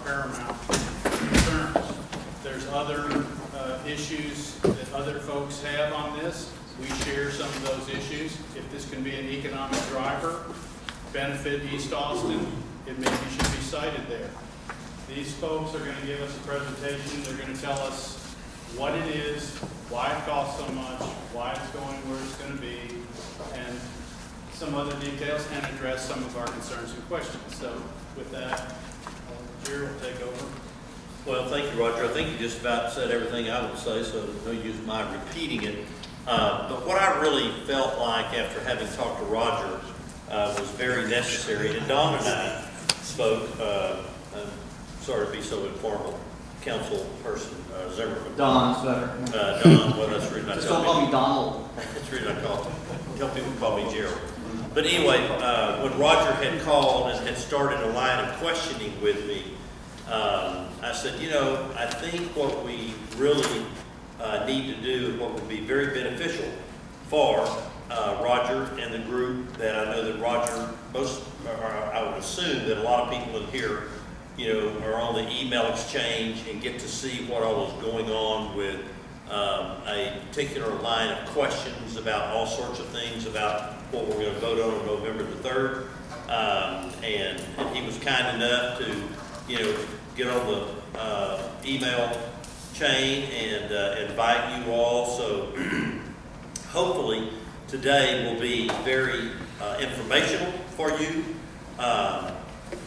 paramount concerns. There's other issues that other folks have on this. We share some of those issues. If this can be an economic driver, benefit East Austin, it maybe should be cited there. These folks are going to give us a presentation. They're going to tell us what it is, why it costs so much, why it's going where it's going to be, and some other details, and address some of our concerns and questions. So with that, Gerald will take over. Well, thank you, Roger. I think you just about said everything I would say, so no use in my repeating it. But what I really felt like after having talked to Roger was very necessary, and Don and I spoke, I'm sorry to be so informal, council person, Zimmerman. Don's better. Don, well, that's the reason I Just don't call me Donald. That's the reason I tell people to call me Gerald. But anyway, when Roger had called and had started a line of questioning with me, I said, you know, I think what we really need to do and what would be very beneficial for Roger and the group that I know that Roger, I would assume that a lot of people in here, you know, are on the email exchange and get to see what all is going on with a particular line of questions about all sorts of things about what we're going to vote on November the 3rd. And he was kind enough to, you know, get on the email chain and invite you all. So hopefully today will be very informational for you.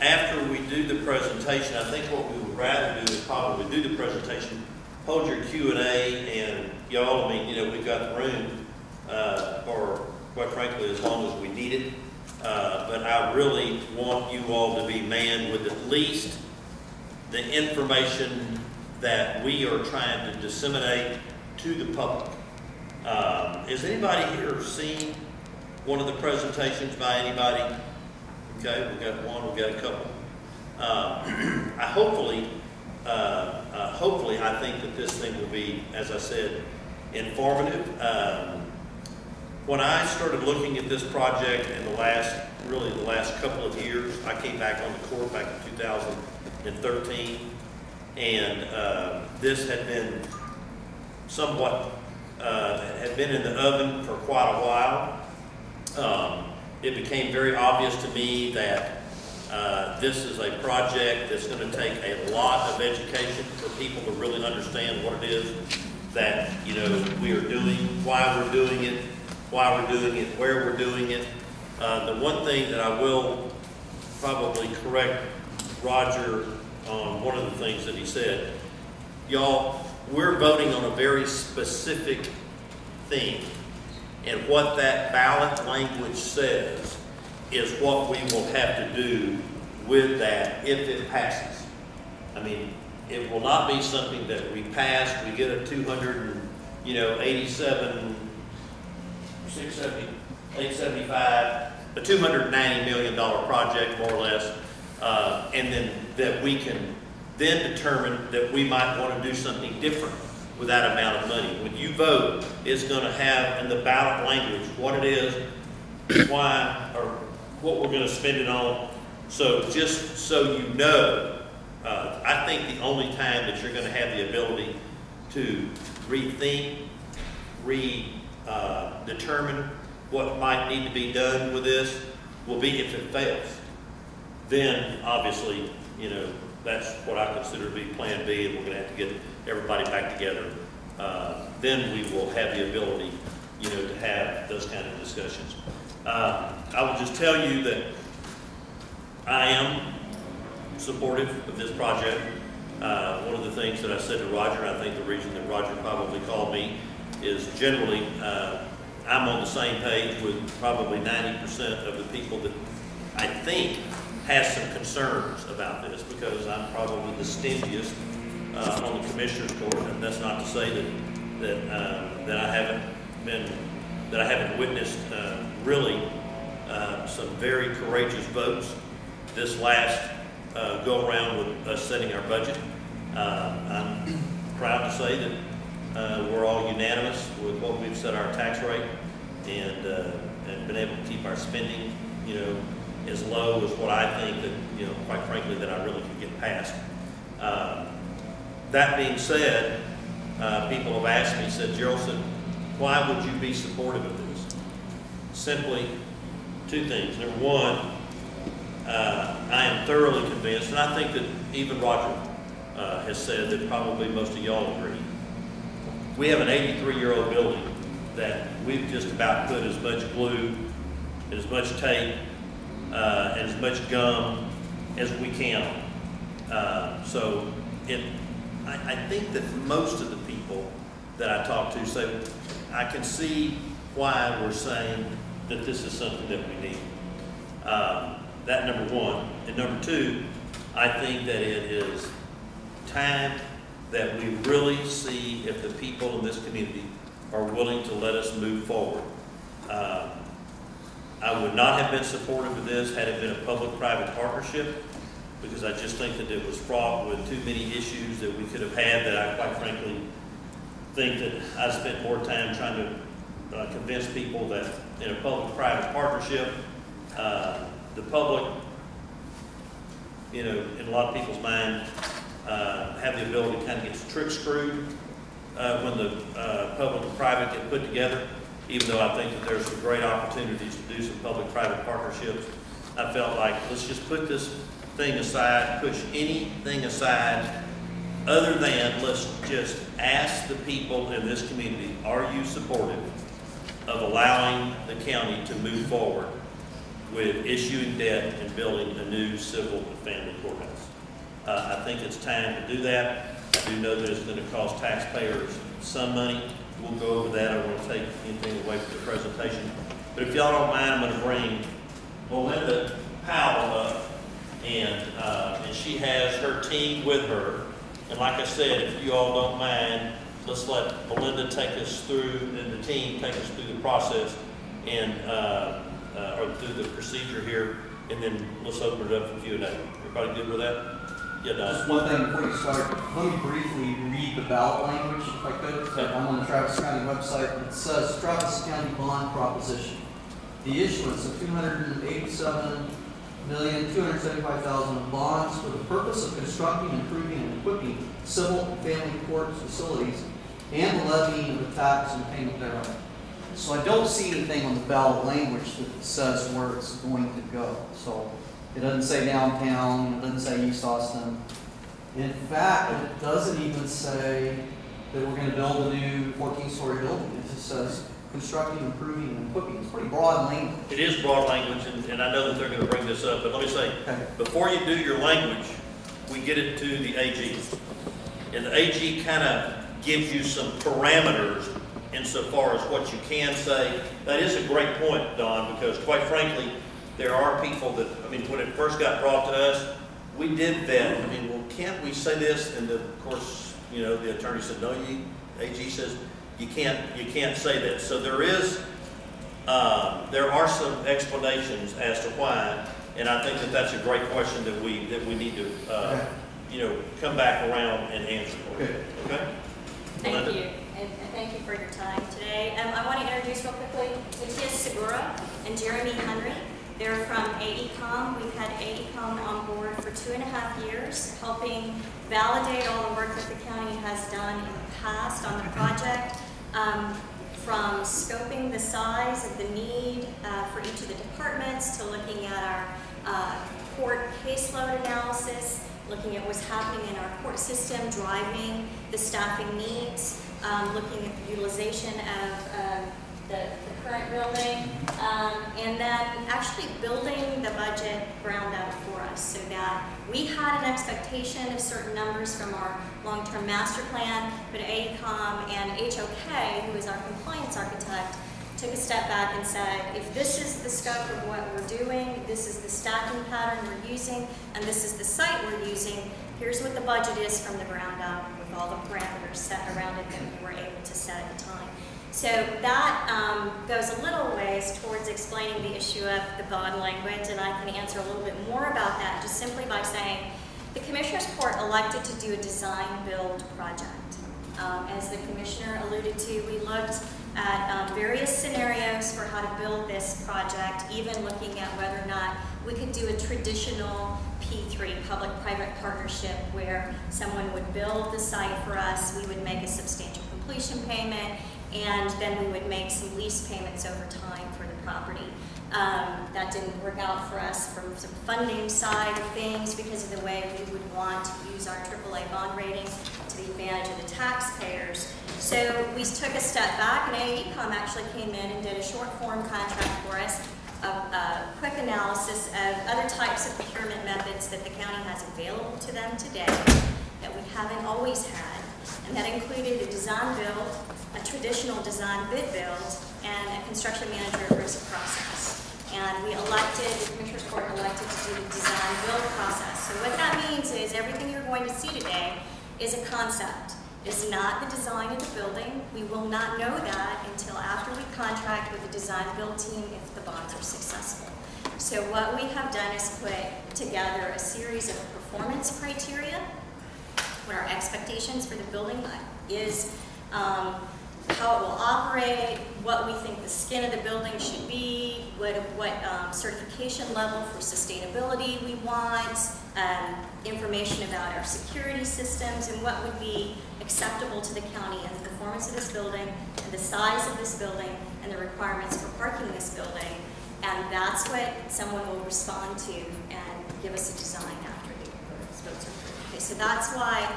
After we do the presentation, I think what we would rather do is probably do the presentation, hold your Q&A, and y'all, I mean, you know, we've got the room for, quite frankly, as long as we need it. But I really want you all to be manned with at least the information that we are trying to disseminate to the public. Has anybody here seen one of the presentations by anybody? Okay, we've got one, we've got a couple. Hopefully, I think that this thing will be, as I said, informative. When I started looking at this project in the last couple of years, I came back on the court back in 2013, and this had been somewhat, had been in the oven for quite a while. It became very obvious to me that this is a project that's going to take a lot of education for people to really understand what it is that, you know, we are doing, why we're doing it, where we're doing it. The one thing that I will probably correct Roger on one of the things that he said, y'all, we're voting on a very specific thing. And what that ballot language says is what we will have to do with that if it passes. I mean, it will not be something that we pass, we get a 875, a $290 million project, more or less, and then that we can then determine that we might want to do something different with that amount of money. When you vote, it's going to have in the ballot language what it is, why, or what we're going to spend it on. So just so you know, I think the only time that you're going to have the ability to rethink, determine what might need to be done with this will be if it fails. Then, obviously, you know, that's what I consider to be Plan B, and we're going to have to get everybody back together. Then we will have the ability, you know, to have those kind of discussions. I will just tell you that I am supportive of this project. One of the things that I said to Roger, and I think the reason that Roger probably called me, is generally I'm on the same page with probably 90% of the people that I think has some concerns about this, because I'm probably the stingiest on the Commissioner's Court, and that's not to say that I haven't witnessed really some very courageous votes this last go around with us setting our budget. I'm proud to say that we're all unanimous with what we've set our tax rate, and been able to keep our spending, you know, as low as what I think that, you know, quite frankly, that I really could get past. That being said, people have asked me, said, Gerald, why would you be supportive of this? Simply two things. Number one, I am thoroughly convinced, and I think that even Roger has said that probably most of y'all agree. We have an 83-year-old building that we've just about put as much glue, as much tape, and as much gum as we can. I think that number of the people that I talk to say, I can see why we're saying that this is something that we need. That number one. And number two, I think that it is time that we really see if the people in this community are willing to let us move forward. I would not have been supportive of this had it been a public-private partnership, because I just think that it was fraught with too many issues that we could have had that I quite frankly think that I spent more time trying to convince people that in a public-private partnership, the public, in a lot of people's mind, have the ability to kind of get trick screwed when the public and private get put together, even though I think that there's some great opportunities to do some public-private partnerships. I felt like, let's just put this thing aside, push anything aside, other than let's just ask the people in this community, are you supportive of allowing the county to move forward with issuing debt and building a new civil and family courthouse? I think it's time to do that. I do know that it's going to cost taxpayers some money. We'll go over that. I don't want to take anything away from the presentation. But if y'all don't mind, I'm going to bring Melinda Powell up. And she has her team with her. And like I said, if you all don't mind, let's let Melinda take us through, and the team take us through the process and or through the procedure here, and then let's open it up for Q&A. Everybody good with that? Yeah, Don. Just one thing before you start, let me briefly read the ballot language, if I could. Okay. I'm on the Travis County website. It says Travis County bond proposition. The issuance of $287,275,000 of bonds for the purpose of constructing, improving, and equipping civil and family court facilities and the levying of the tax and payment thereof. So I don't see anything on the ballot language that says where it's going to go. So it doesn't say downtown, it doesn't say East Austin. In fact, it doesn't even say that we're going to build a new 14-story building. It just says constructing, improving, and equipping. It's pretty broad language. It is broad language, and I know that they're going to bring this up, but let me say, before you do your language, we get it to the AG. And the AG kind of gives you some parameters insofar as what you can say. That is a great point, Don, because quite frankly, there are people that, when it first got brought to us, we did vet. Well, can't we say this? And of course, the attorney said, no, AG says, you can't say that. So there are some explanations as to why, and I think that that's a great question that we need to come back around and answer. Okay. Thank you, and thank you for your time today. I want to introduce real quickly Matthias Segura and Jeremy Henry. They're from AECOM. We've had AECOM on board for 2.5 years, helping validate all the work that the county has done in the past on the project, from scoping the size of the need for each of the departments to looking at our court caseload analysis, looking at what's happening in our court system, driving the staffing needs, looking at the utilization of the current building, and then actually building the budget ground up for us so that we had an expectation of certain numbers from our long-term master plan, but AECOM and HOK, who is our compliance architect, took a step back and said, if this is the scope of what we're doing, this is the staffing pattern we're using, and this is the site we're using, here's what the budget is from the ground up with all the parameters set around it that we were able to set at the time. So that goes a little ways towards explaining the issue of the bond language, and I can answer a little bit more about that just simply by saying the Commissioners Court elected to do a design-build project. As the Commissioner alluded to, we looked at various scenarios for how to build this project, even looking at whether or not we could do a traditional P3, public-private partnership, where someone would build the site for us, we would make a substantial completion payment, and then we would make some lease payments over time for the property. That didn't work out for us from some funding side of things because of the way we would want to use our AAA bond rating to the advantage of the taxpayers. So we took a step back, and AECOM actually came in and did a short form contract for us, a quick analysis of other types of procurement methods that the county has available to them today that we haven't always had. And that included a design build, a traditional design bid build, and a construction manager risk process. And we elected, the Commissioners Court elected to do the design build process. So what that means is everything you're going to see today is a concept. It's not the design of the building. We will not know that until after we contract with the design build team if the bonds are successful. So what we have done is put together a series of performance criteria, what our expectations for the building is, how it will operate, what we think the skin of the building should be, what certification level for sustainability we want, information about our security systems, and what would be acceptable to the county and the performance of this building, and the size of this building, and the requirements for parking this building. And that's what someone will respond to and give us a design after the builds are approved. Okay, so that's why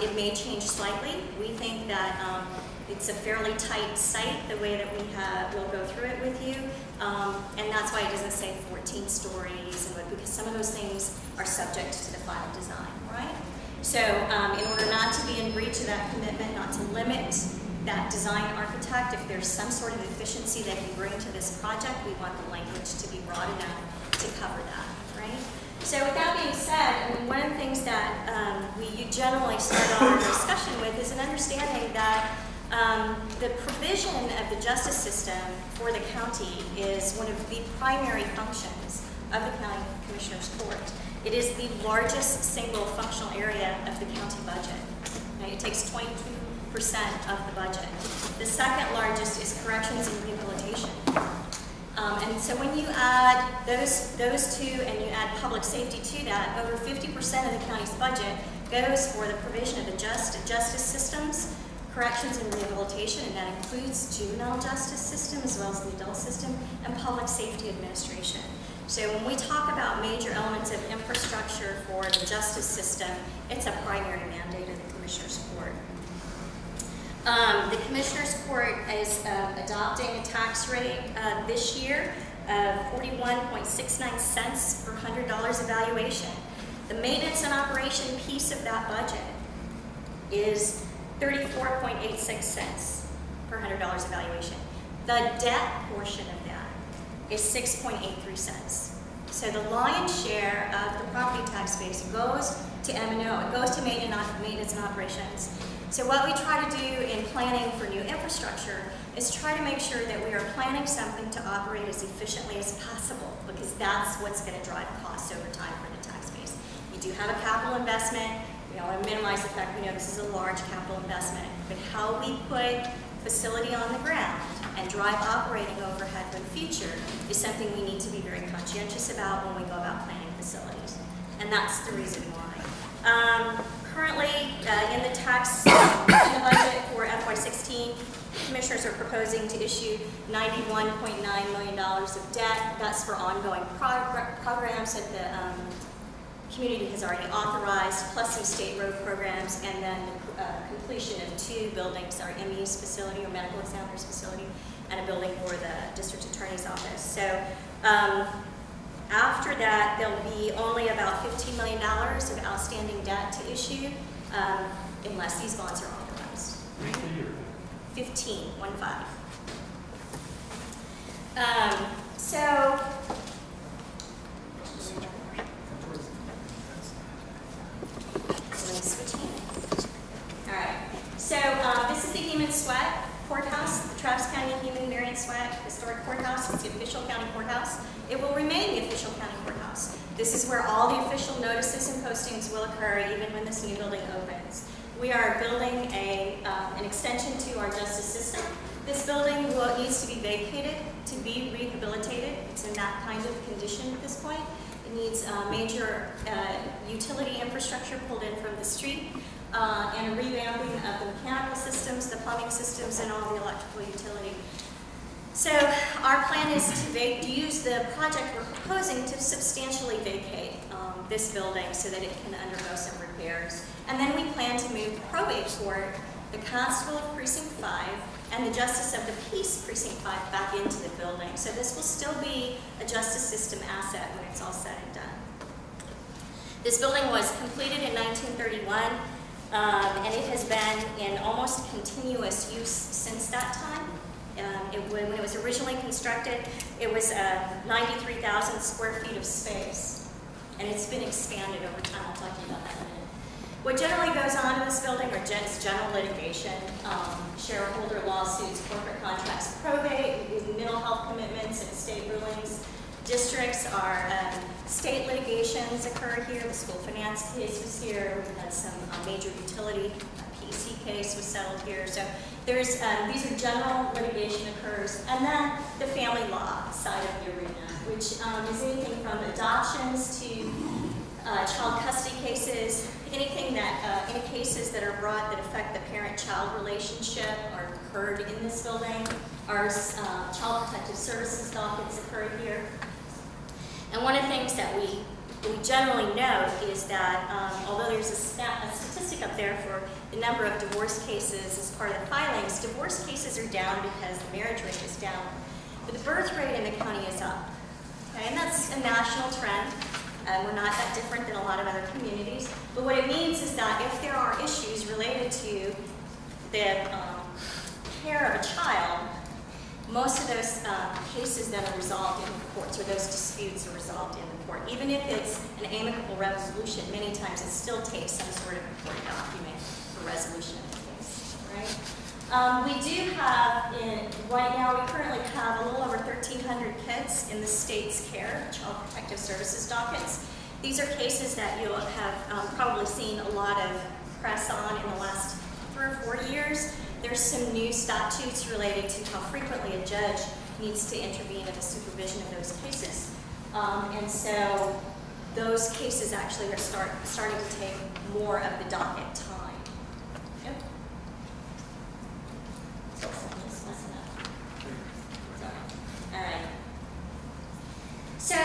it may change slightly. We think that it's a fairly tight site, the way that we'll go through it with you, and that's why it doesn't say 14 stories, and because some of those things are subject to the final design, right? So in order not to be in breach of that commitment, not to limit that design architect, if there's some sort of efficiency they can bring to this project, we want the language to be broad enough to cover that, right? So with that being said, I mean, one of the things that we generally start our discussion with is an understanding that the provision of the justice system for the county is one of the primary functions of the County Commissioners Court. It is the largest single functional area of the county budget. Okay, it takes 22% of the budget. The second largest is corrections and rehabilitation. And so when you add those two and you add public safety to that, over 50% of the county's budget goes for the provision of the justice systems, corrections and rehabilitation, and that includes juvenile justice system as well as the adult system and public safety administration. So when we talk about major elements of infrastructure for the justice system, it's a primary mandate of the Commissioners Court. The Commissioners Court is adopting a tax rate this year of 41.69 cents per $100 evaluation. The maintenance and operation piece of that budget is 34.86 cents per $100 evaluation. The debt portion of that is 6.83 cents. So the lion's share of the property tax base goes to M&O. It goes to maintenance and operations. So what we try to do in planning for new infrastructure is try to make sure that we are planning something to operate as efficiently as possible, because that's what's going to drive costs over time for the tax base. You do have a capital investment. We don't want to minimize the fact we know this is a large capital investment, but how we put facility on the ground and drive operating overhead for the future is something we need to be very conscientious about when we go about planning facilities. And that's the reason why. Currently, in the tax budget for FY16, commissioners are proposing to issue $91.9 million of debt. That's for ongoing programs that the community has already authorized, plus some state road programs, and then completion of 2 buildings, our ME's facility, or medical examiner's facility, and a building for the district attorney's office. So after that, there'll be only about $15 million of outstanding debt to issue, unless these bonds are authorized. 15, 1-5. So let me switch hands. All right. So this is the Human Sweat Courthouse, the Travis County Human Marion Sweat Historic Courthouse. It's the official county courthouse. It will remain the official county courthouse. This is where all the official notices and postings will occur, even when this new building opens. We are building an extension to our justice system. This building needs to be vacated to be rehabilitated. It's in that kind of condition at this point. It needs major utility infrastructure pulled in from the street, and a revamping of the mechanical systems, the plumbing systems, and all the electrical utility. So our plan is to use the project we're proposing to substantially vacate this building so that it can undergo some repairs. And then we plan to move the probate court, the constable of Precinct 5, and the justice of the peace Precinct 5 back into the building. So this will still be a justice system asset when it's all said and done. This building was completed in 1931, and it has been in almost continuous use since that time. When it was originally constructed, it was 93,000 square feet of space, and it's been expanded over time. I'll talk to you about that in a minute. What generally goes on in this building are general litigation, shareholder lawsuits, corporate contracts, probate, mental health commitments, and state rulings. Districts are state litigations occur here. The school finance case was here. We had some major utility PEC case was settled here. So there's these are general litigation occurs, and then the family law side of the arena, which is anything from adoptions to child custody cases, anything that any cases that are brought that affect the parent-child relationship are occurred in this building. Our child protective services dockets occur here. And one of the things that we generally note is that although there's a statistic up there for the number of divorce cases as part of the filings, divorce cases are down because the marriage rate is down. But the birth rate in the county is up. Okay? And that's a national trend. We're not that different than a lot of other communities. But what it means is that if there are issues related to the care of a child, most of those cases then are resolved in the courts, or those disputes are resolved in the court. Even if it's an amicable resolution, many times it still takes some sort of a court document for resolution of the case, right? We do have, right now we currently have a little over 1,300 kids in the state's care, child protective services dockets. These are cases that you'll have probably seen a lot of press on in the last 3 or 4 years. There's some new statutes related to how frequently a judge needs to intervene in the supervision of those cases. And so those cases actually are starting to take more of the docket time. Yep. So just messing up. Sorry. All right. So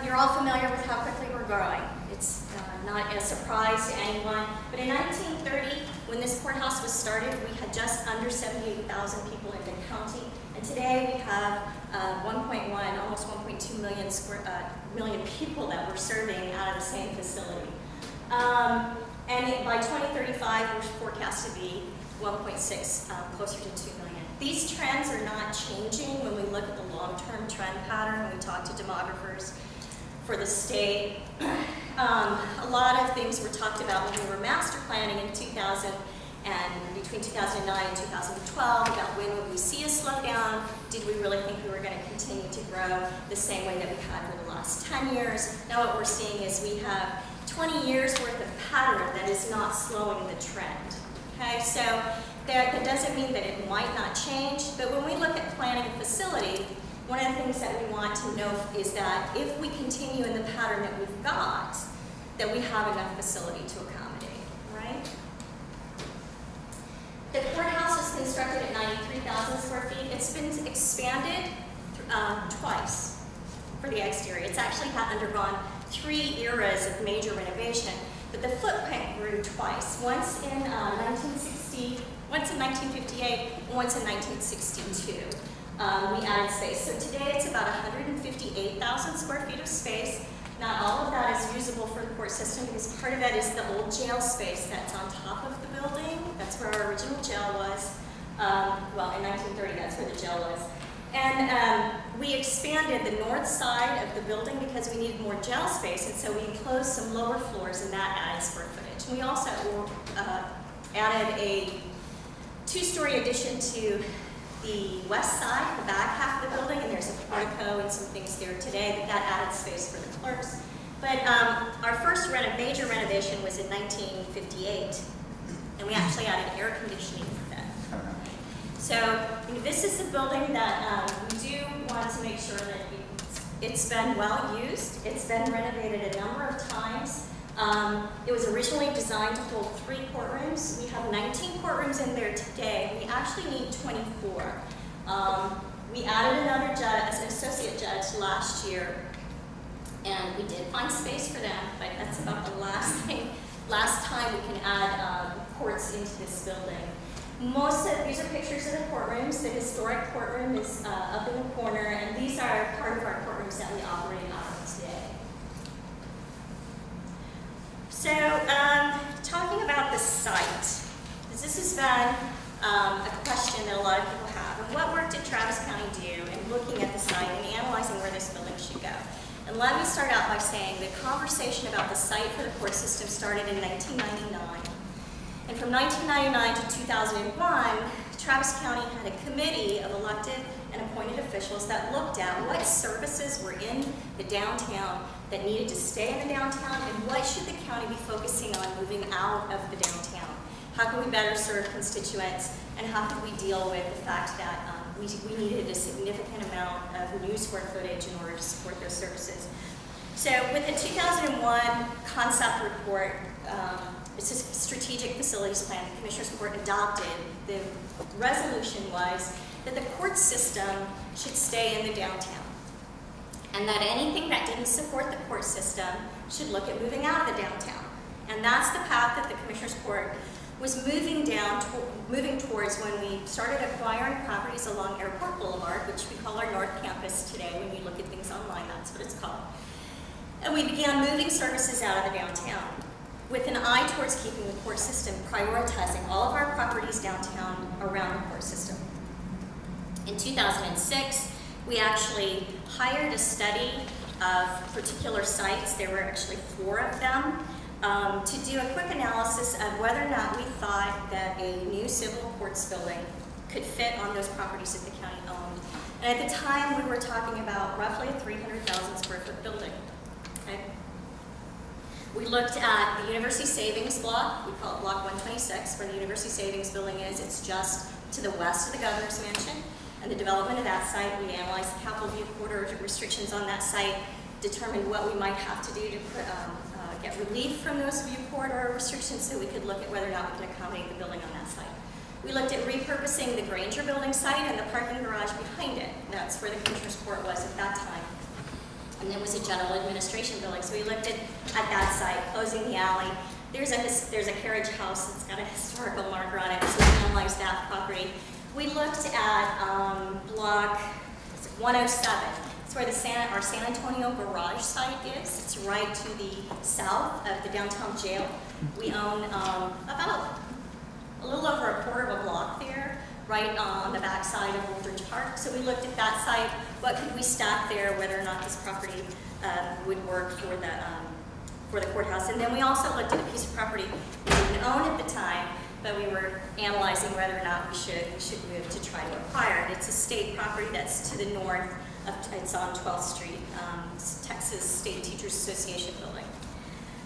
you're all familiar with how quickly we're growing. It's not a surprise to anyone. But in 1930, when this courthouse was started, we had just under 78,000 people in the county. And today we have 1.1, almost 1.2 million people that we're serving out of the same facility. And by 2035, we're forecast to be 1.6, closer to 2 million. These trends are not changing when we look at the long-term trend pattern, when we talk to demographers for the state. A lot of things were talked about when we were master planning in 2000 and between 2009 and 2012 about when would we see a slowdown. Did we really think we were going to continue to grow the same way that we had for the last 10 years? Now what we're seeing is we have 20 years worth of pattern that is not slowing the trend. Okay, so that doesn't mean that it might not change, but when we look at planning a facility, one of the things that we want to know is that if we continue in the pattern that we've got, that we have enough facility to accommodate, right? The courthouse was constructed at 93,000 square feet. It's been expanded twice for the exterior. It's actually undergone 3 eras of major renovation, but the footprint grew twice. Once in 1960, once in 1958, and once in 1962. We added space. So today it's about 158,000 square feet of space. Not all of that is usable for the court system because part of that is the old jail space that's on top of the building. That's where our original jail was. Well, in 1930, that's where the jail was. And we expanded the north side of the building because we needed more jail space, and so we enclosed some lower floors, and that added square footage. And we also added a 2-story addition to the west side, the back half of the building, and there's a portico and some things there today, but that added space for the clerks. But our first major renovation was in 1958, and we actually added air conditioning for that. So this is the building that we do want to make sure that It's been well used. It's been renovated a number of times. It was originally designed to hold 3 courtrooms. We have 19 courtrooms in there today. We actually need 24. We added another judge, an associate judge last year, and we did find space for them, but that's about the last time we can add courts into this building. These are pictures of the courtrooms. The historic courtroom is up in the corner, and these are part of our courtrooms that we operate out of today. So, talking about the site, because this has been a question that a lot of people have. And what work did Travis County do in looking at the site and analyzing where this building should go? And let me start out by saying the conversation about the site for the court system started in 1999. And from 1999 to 2001, Travis County had a committee of elected and appointed officials that looked at what services were in the downtown that needed to stay in the downtown, and what should the county be focusing on moving out of the downtown. How can we better serve constituents, and how can we deal with the fact that we needed a significant amount of new square footage in order to support those services. So with the 2001 concept report, it's a strategic facilities plan the Commissioners Court adopted. The resolution was that the court system should stay in the downtown, and that anything that didn't support the court system should look at moving out of the downtown. And that's the path that the Commissioners Court was moving towards when we started acquiring properties along Airport Boulevard, which we call our North Campus today. When you look at things online, that's what it's called. And we began moving services out of the downtown with an eye towards keeping the court system, prioritizing all of our properties downtown around the court system. In 2006, we actually hired a study of particular sites. There were actually 4 of them. To do a quick analysis of whether or not we thought that a new civil courts building could fit on those properties that the county owned. And at the time, we were talking about roughly a 300,000 square foot building. Okay? We looked at the University Savings Block. We call it Block 126, where the University Savings Building is. It's just to the west of the Governor's Mansion. And the development of that site, we analyzed the capital view corridor restrictions on that site, determined what we might have to do to get relief from those view corridor restrictions so we could look at whether or not we could accommodate the building on that site. We looked at repurposing the Granger building site and the parking garage behind it. That's where the Commissioners Court was at that time. And there was a general administration building, so we looked at that site, closing the alley. There's a carriage house that's got a historical marker on it, so we analyzed that property. We looked at block 107. It's where our San Antonio garage site is. It's right to the south of the downtown jail. We own about a little over a quarter of a block there, right on the back side of Old Ridge Park. So we looked at that site. What could we stack there, whether or not this property would work for the courthouse. And then we also looked at a piece of property we didn't own at the time, but we were analyzing whether or not we should move to try to acquire it. It's a state property that's to the north. It's on 12th Street, Texas State Teachers Association building.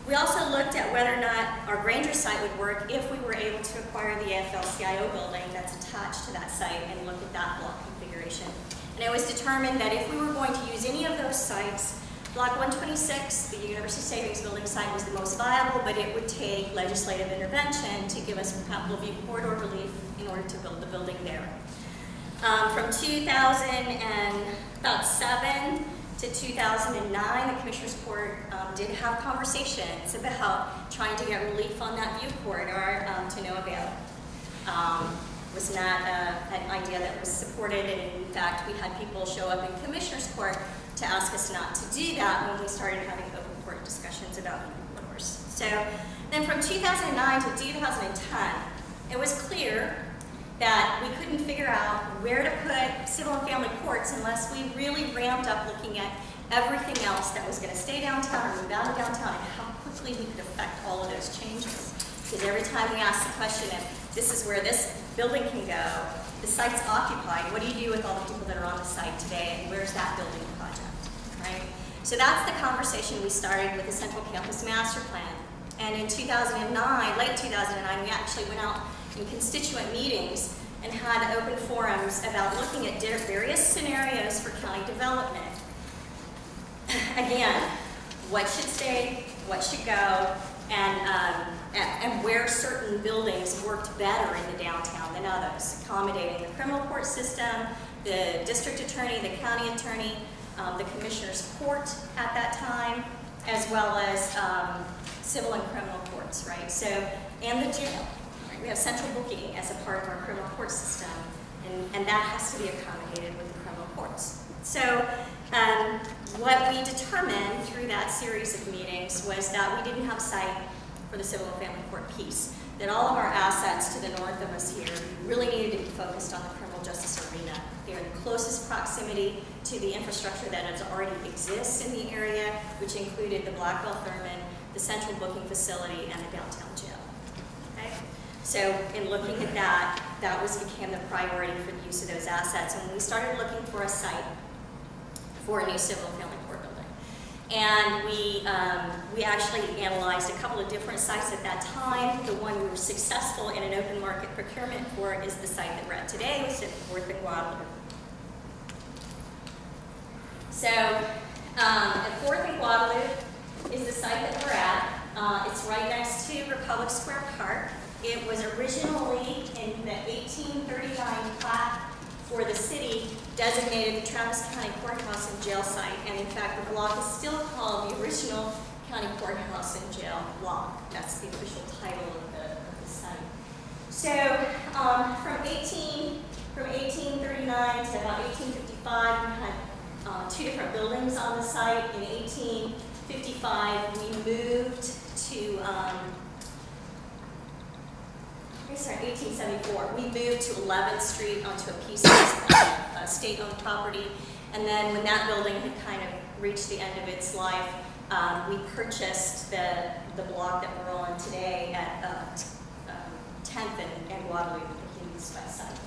We also looked at whether or not our Granger site would work if we were able to acquire the AFL-CIO building that's attached to that site and look at that block configuration. And it was determined that if we were going to use any of those sites, Block 126, the University Savings Building site, was the most viable, but it would take legislative intervention to give us capital view corridor relief in order to build the building there. From 2007 to 2009, the Commissioners Court did have conversations about trying to get relief on that view corridor to no avail. It was not an idea that was supported, and in fact, we had people show up in Commissioners Court to ask us not to do that when we started having open court discussions about view corridors. So then from 2009 to 2010, it was clear that we couldn't figure out where to put civil and family courts unless we really ramped up looking at everything else that was going to stay downtown or move out of downtown, and how quickly we could affect all of those changes. Because every time we ask the question of, this is where this building can go, the site's occupied, what do you do with all the people that are on the site today, and where's that building project, right? So that's the conversation we started with the Central Campus Master Plan. And in 2009, late 2009, we actually went out in constituent meetings and had open forums about looking at various scenarios for county development. again, what should stay, what should go, and where certain buildings worked better in the downtown than others, accommodating the criminal court system, the district attorney, the county attorney, the commissioner's court at that time, as well as civil and criminal courts, right? So, and the jail. Right? We have central booking as a part of our criminal court system, and that has to be accommodated with the criminal courts. So, what we determined through that series of meetings was that we didn't have a site for the civil and family court piece, that all of our assets to the north of us here really needed to be focused on the criminal justice arena. They're in closest proximity to the infrastructure that already exists in the area, which included the Blackwell Thurman, the central booking facility, and the downtown jail. Okay? So in looking at that, that became the priority for the use of those assets. And we started looking for a site for a new civil and family court building. And we actually analyzed a couple of different sites at that time. The one we were successful in an open market procurement for is the site that we're at today, which is at 4th and Guadalupe. So at 4th and Guadalupe is the site that we're at. It's right next to Republic Square Park. It was originally in the 1839 plat for the city designated the Travis County Courthouse and Jail site, and in fact the block is still called the original County Courthouse and Jail block. That's the official title of the site. So from 1839 to about 1855, we had two different buildings on the site. In 1855, we moved to 1874, we moved to 11th Street onto a piece of state-owned property, and then when that building had kind of reached the end of its life, we purchased the block that we're on today at 10th and Guadalupe, the East West side.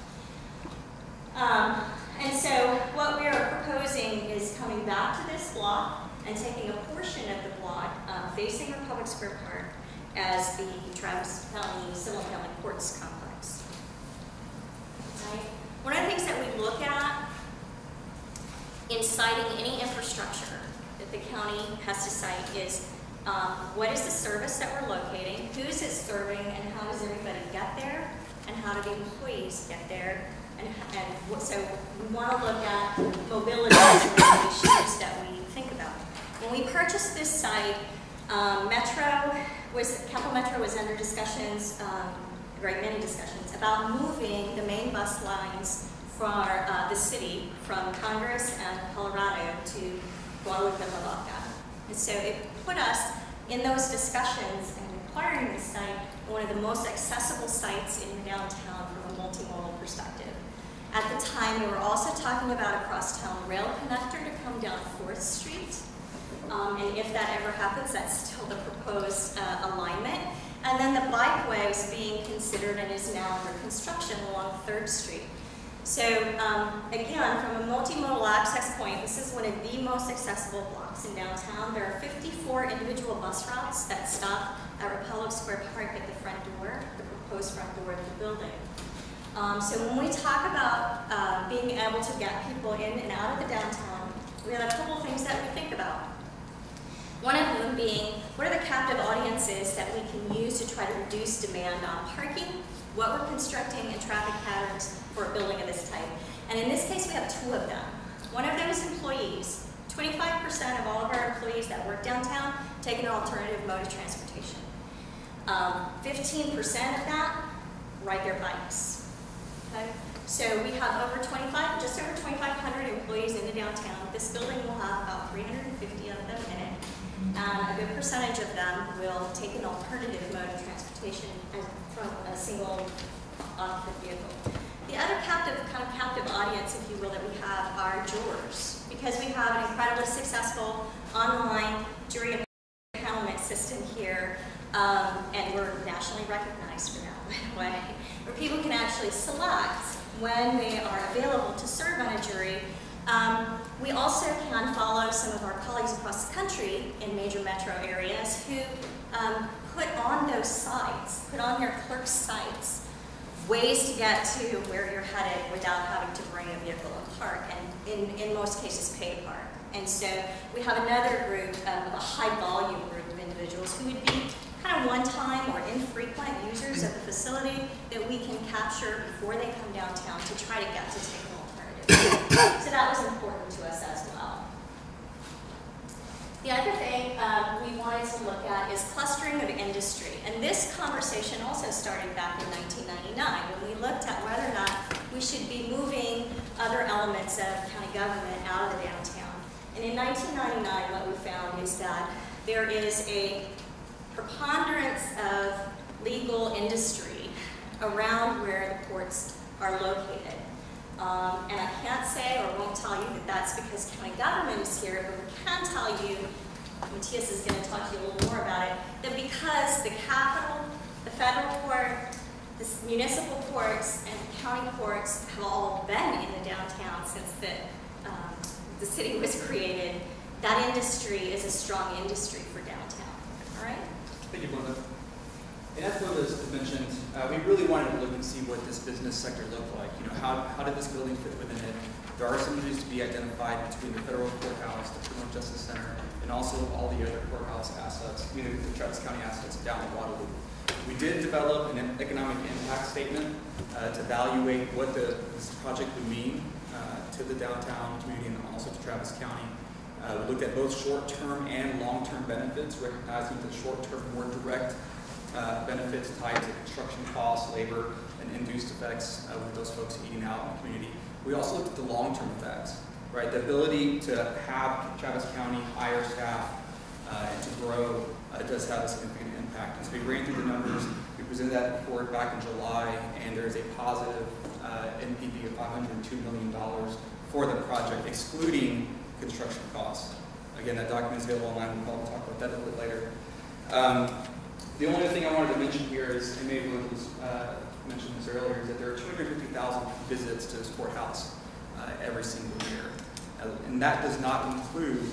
And so what we are proposing is coming back to this block and taking a portion of the block facing Republic Square Park as the Travis County Civil and Family Courts complex. Right? One of the things that we look at in citing any infrastructure that the county has to cite is what is the service that we're locating, who is it serving, and how does everybody get there, and how do the employees get there, so we want to look at mobility as one of the issues that we think about. When we purchased this site, Capital Metro was under discussions, very many discussions, about moving the main bus lines for the city from Congress and Colorado to Guadalupe and Lavaca. And so it put us in those discussions and acquiring this site one of the most accessible sites in the downtown from a multimodal perspective. At the time, we were also talking about a crosstown rail connector to come down 4th Street. And if that ever happens, that's still the proposed alignment. And then the bikeway is being considered and is now under construction along 3rd Street. So again, from a multimodal access point, this is one of the most accessible blocks in downtown. There are 54 individual bus routes that stop at Republic Square Park at the front door, the proposed front door of the building. So when we talk about being able to get people in and out of the downtown, we have a couple of things that we think about. One of them being, what are the captive audiences that we can use to try to reduce demand on parking, what we're constructing, and traffic patterns for a building of this type. And in this case, we have 2 of them. One of them is employees. 25% of all of our employees that work downtown take an alternative mode of transportation. 15% of that ride their bikes. Okay? So we have just over 2,500 employees in the downtown. This building will have about 350 of them in it. A good percentage of them will take an alternative mode of transportation from a single occupant vehicle. The other captive audience, if you will, that we have are jurors, because we have an incredibly successful online jury empanelment system here, and we're nationally recognized for that, by the way, where people can actually select when they are available to serve on a jury. We also can follow some of our colleagues across the country in major metro areas who put on those sites, put on their clerk sites, ways to get to where you're headed without having to bring a vehicle and park, and in most cases pay to park. And so we have another group of a high volume group of individuals who would be kind of one-time or infrequent users of the facility that we can capture before they come downtown to try to get to take an alternative. So that was important to us as well. The other thing we wanted to look at is clustering of industry. And this conversation also started back in 1999 when we looked at whether or not we should be moving other elements of county government out of the downtown. And in 1999, what we found is that there is a preponderance of legal industry around where the courts are located. And I can't say or won't tell you that that's because county government is here, but we can tell you, Matthias is going to talk to you a little more about it, that because the capital, the federal court, the municipal courts, and the county courts have all been in the downtown since the city was created, that industry is a strong industry for downtown. All right? Thank you, Belinda. And as Belinda mentioned, we really wanted to look and see what this business sector looked like. You know, how did this building fit within it? There are synergies to be identified between the federal courthouse, the criminal justice center, and also all the other courthouse assets, the Travis County assets down in Waterloo. We did develop an economic impact statement to evaluate what this project would mean to the downtown community and also to Travis County. We looked at both short-term and long-term benefits, recognizing the short-term more direct benefits tied to construction costs, labor, and induced effects with those folks eating out in the community. We also looked at the long-term effects, right? The ability to have Travis County hire staff and to grow does have a significant impact. And so we ran through the numbers. We presented that report back in July, and there is a positive NPV of $502 million for the project, excluding construction costs. Again, that document is available online. We'll probably talk about that a little bit later. The only other thing I wanted to mention here is, and maybe Luke mentioned this earlier, is that there are 250,000 visits to this courthouse every single year. And that does not include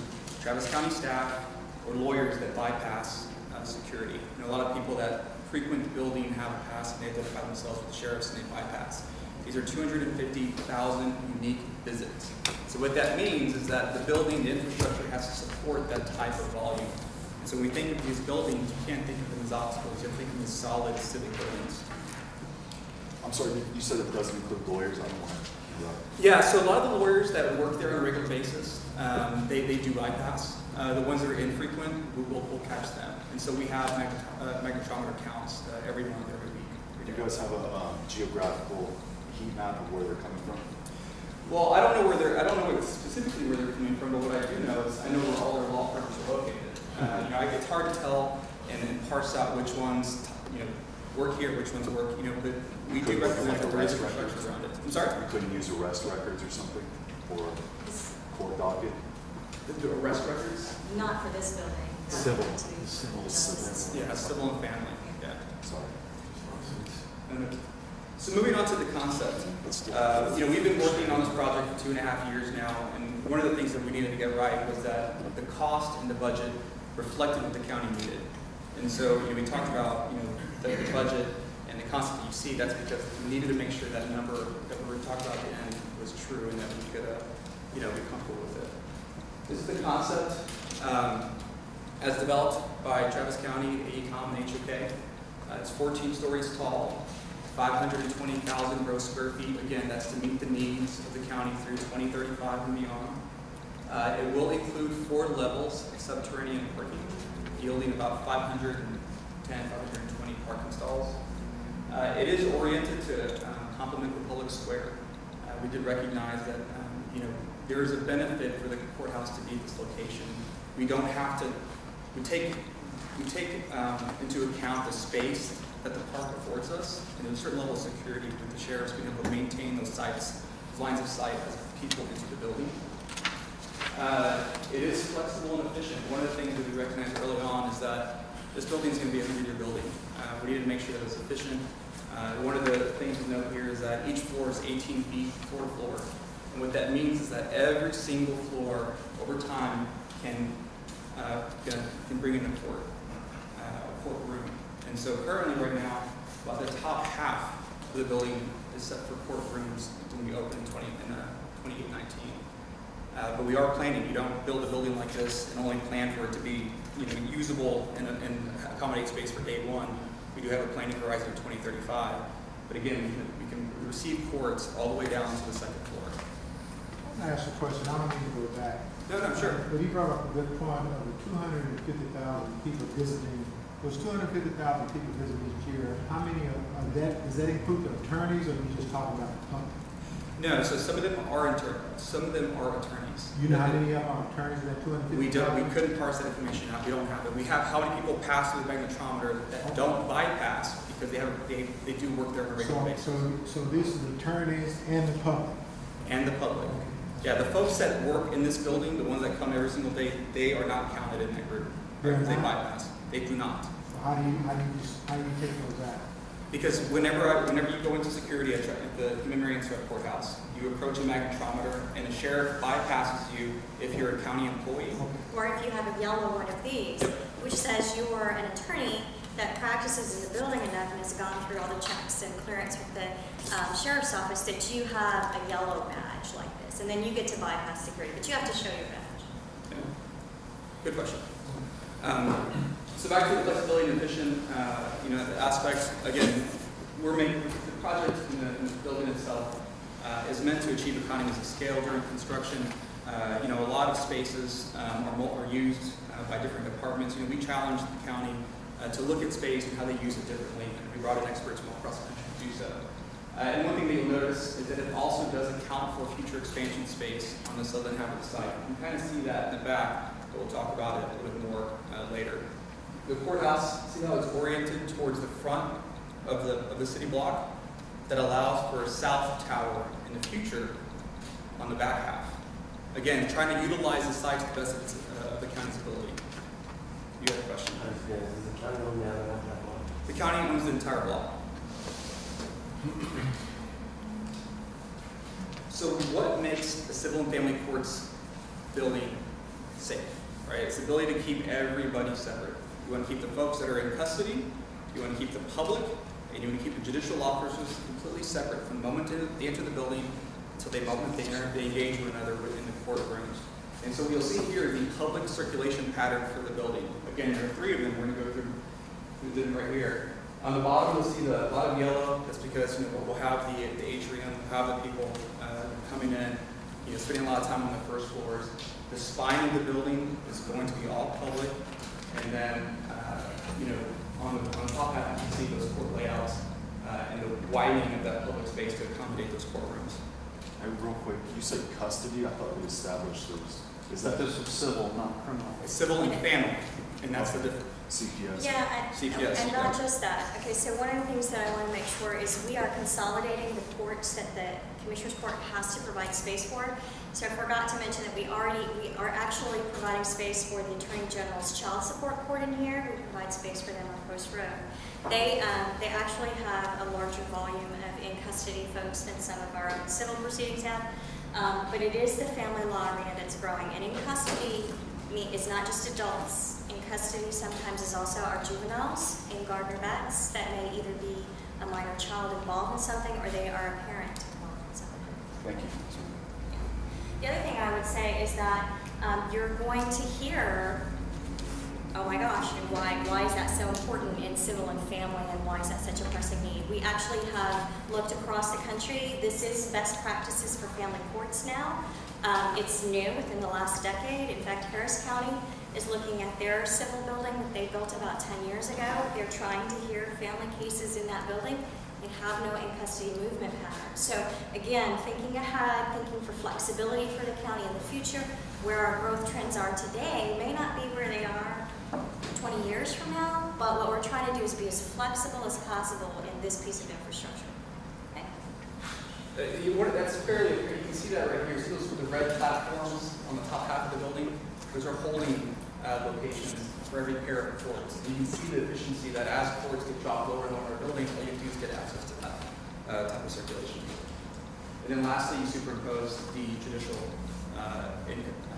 Travis County staff or lawyers that bypass security. You know, a lot of people that frequent the building have a pass and they identify themselves with the sheriffs and they bypass. These are 250,000 unique visits. So what that means is that the building, the infrastructure has to support that type of volume. And so when we think of these buildings, you can't think of them as obstacles, you have to think of them as solid civic buildings. I'm sorry, you said it doesn't include lawyers. I don't want to. Yeah, so a lot of the lawyers that work there on a regular basis, they do bypass. The ones that are infrequent, we'll catch them. And so we have magnetometer counts every month, every week. Do you guys have a geographical heat map of where they're coming from? Well, I don't know specifically where they're coming from, but what I do know is I know where all their law firms are located. You know, it's hard to tell and parse out which ones, you know, work here, which ones work, you know, but we do recommend the arrest records around it. I'm sorry? We couldn't use arrest records or something, or court docket? The arrest records? Not for this building. Civil. Yeah, civil and family, yeah. Sorry. So moving on to the concept. You know, we've been working on this project for 2.5 years now, and one of the things that we needed to get right was that the cost and the budget reflected what the county needed. And so, you know, we talked about, you know, the budget and the concept that you see. That's because we needed to make sure that number that we were talking about at the end was true and that we could, you know, be comfortable with it. This is the concept as developed by Travis County, AECOM, and HOK. It's 14 stories tall, 520,000 gross square feet. Again, that's to meet the needs of the county through 2035 and beyond. It will include 4 levels of subterranean parking, yielding about 520 parking stalls. It is oriented to complement the public square. We did recognize that you know, there is a benefit for the courthouse to be at this location. We don't have to. We take into account the space that the park affords us, and there's a certain level of security with the sheriffs being able to maintain those sites, those lines of sight as people into the building. It is flexible and efficient. One of the things that we recognized early on is that this building is going to be a 100-year building. We needed to make sure that it was efficient. One of the things to note here is that each floor is 18 feet floor to floor. And what that means is that every single floor over time can bring in a courtroom. And so currently right now, about the top half of the building is set for courtrooms when we open in 2019. But we are planning. You don't build a building like this and only plan for it to be usable and accommodate space for day one. We do have a planning horizon of 2035. But again, we can receive courts all the way down to the second floor. I ask a question. I don't need to go back. No, sure. But you brought up a good point of the 250,000 people visiting. Those 250,000 people visiting each year. How many of that, does that include the attorneys, or are you just talking about the public? No, so some of them are attorneys. You know how many of them are attorneys in that 250,000? We couldn't parse that information out. We don't have it. We have how many people pass through the magnetometer that don't bypass because they do work there on a regular basis. So this is attorneys and the public. And the public. Okay. Yeah, the folks that work in this building, the ones that come every single day, they are not counted in that group. Because they bypass. They do not. So how do you take those out? Because whenever you go into security at the Human Marine Courthouse, you approach a magnetometer and the sheriff bypasses you if you're a county employee. Or if you have a yellow one of these, which says you are an attorney that practices in the building enough and has gone through all the checks and clearance with the sheriff's office that you have a yellow badge like this. And then you get to bypass security, but you have to show your badge. Yeah. Good question. So back to the flexibility and efficient, the aspects. Again, the project in the building itself is meant to achieve economies of scale during construction. A lot of spaces are used by different departments. We challenged the county to look at space and how they use it differently, and we brought in experts from across the country to do so. And one thing that you'll notice is that it also does account for future expansion space on the southern half of the site. You can kind of see that in the back, but we'll talk about it a little bit more later. The courthouse, see how it's oriented towards the front of the city block? That allows for a south tower in the future on the back half. Again, trying to utilize the site to the best of the county's ability. You have a question? The county owns the entire block. So what makes the civil and family courts building safe, right? It's the ability to keep everybody separate. You want to keep the folks that are in custody, you want to keep the public, and you want to keep the judicial officers completely separate from the moment they enter the building until the moment they engage with another within the courtrooms. And so you'll see here the public circulation pattern for the building. Again, there are three of them. We're going to go through them right here. On the bottom, you'll see a lot of yellow. That's because we'll have the atrium, we'll have the people coming in, spending a lot of time on the first floors. The spine of the building is going to be all public, and then on the top half, you can see those court layouts and the widening of that public space to accommodate those courtrooms. Hey, real quick, you said custody. I thought we established those. Is that This is civil, not criminal. It's civil and family, and that's the difference. CPS? Yeah, CPS, and not just that. Okay, so one of the things that I want to make sure is we are consolidating the courts that the Commissioner's Court has to provide space for. So I forgot to mention that we are actually providing space for the Attorney General's Child Support Court in here. We provide space for them on Post Road. They actually have a larger volume of in-custody folks than some of our civil proceedings have. But it is the family law arena that's growing. And in custody is not just adults. In custody sometimes is also our juveniles in Gardner Bats that may either be a minor child involved in something or they are a parent involved in something. Thank you. The other thing I would say is that you're going to hear, oh my gosh, and why is that so important in civil and family, and why is that such a pressing need? We actually have looked across the country. This is best practices for family courts now. It's new within the last decade. In fact, Harris County is looking at their civil building that they built about 10 years ago. They're trying to hear family cases in that building and have no in-custody movement pattern. So again, thinking ahead, thinking for flexibility for the county in the future, where our growth trends are today may not be where they are 20 years from now, but what we're trying to do is be as flexible as possible in this piece of infrastructure. Okay. That's fairly clear. You can see that right here. See those the red platforms on the top half of the building? Those are holding locations for every pair of courts. You can see the efficiency that as courts get dropped lower and lower buildings, all you have to do is get access to that type of circulation. And then lastly, you superimpose the judicial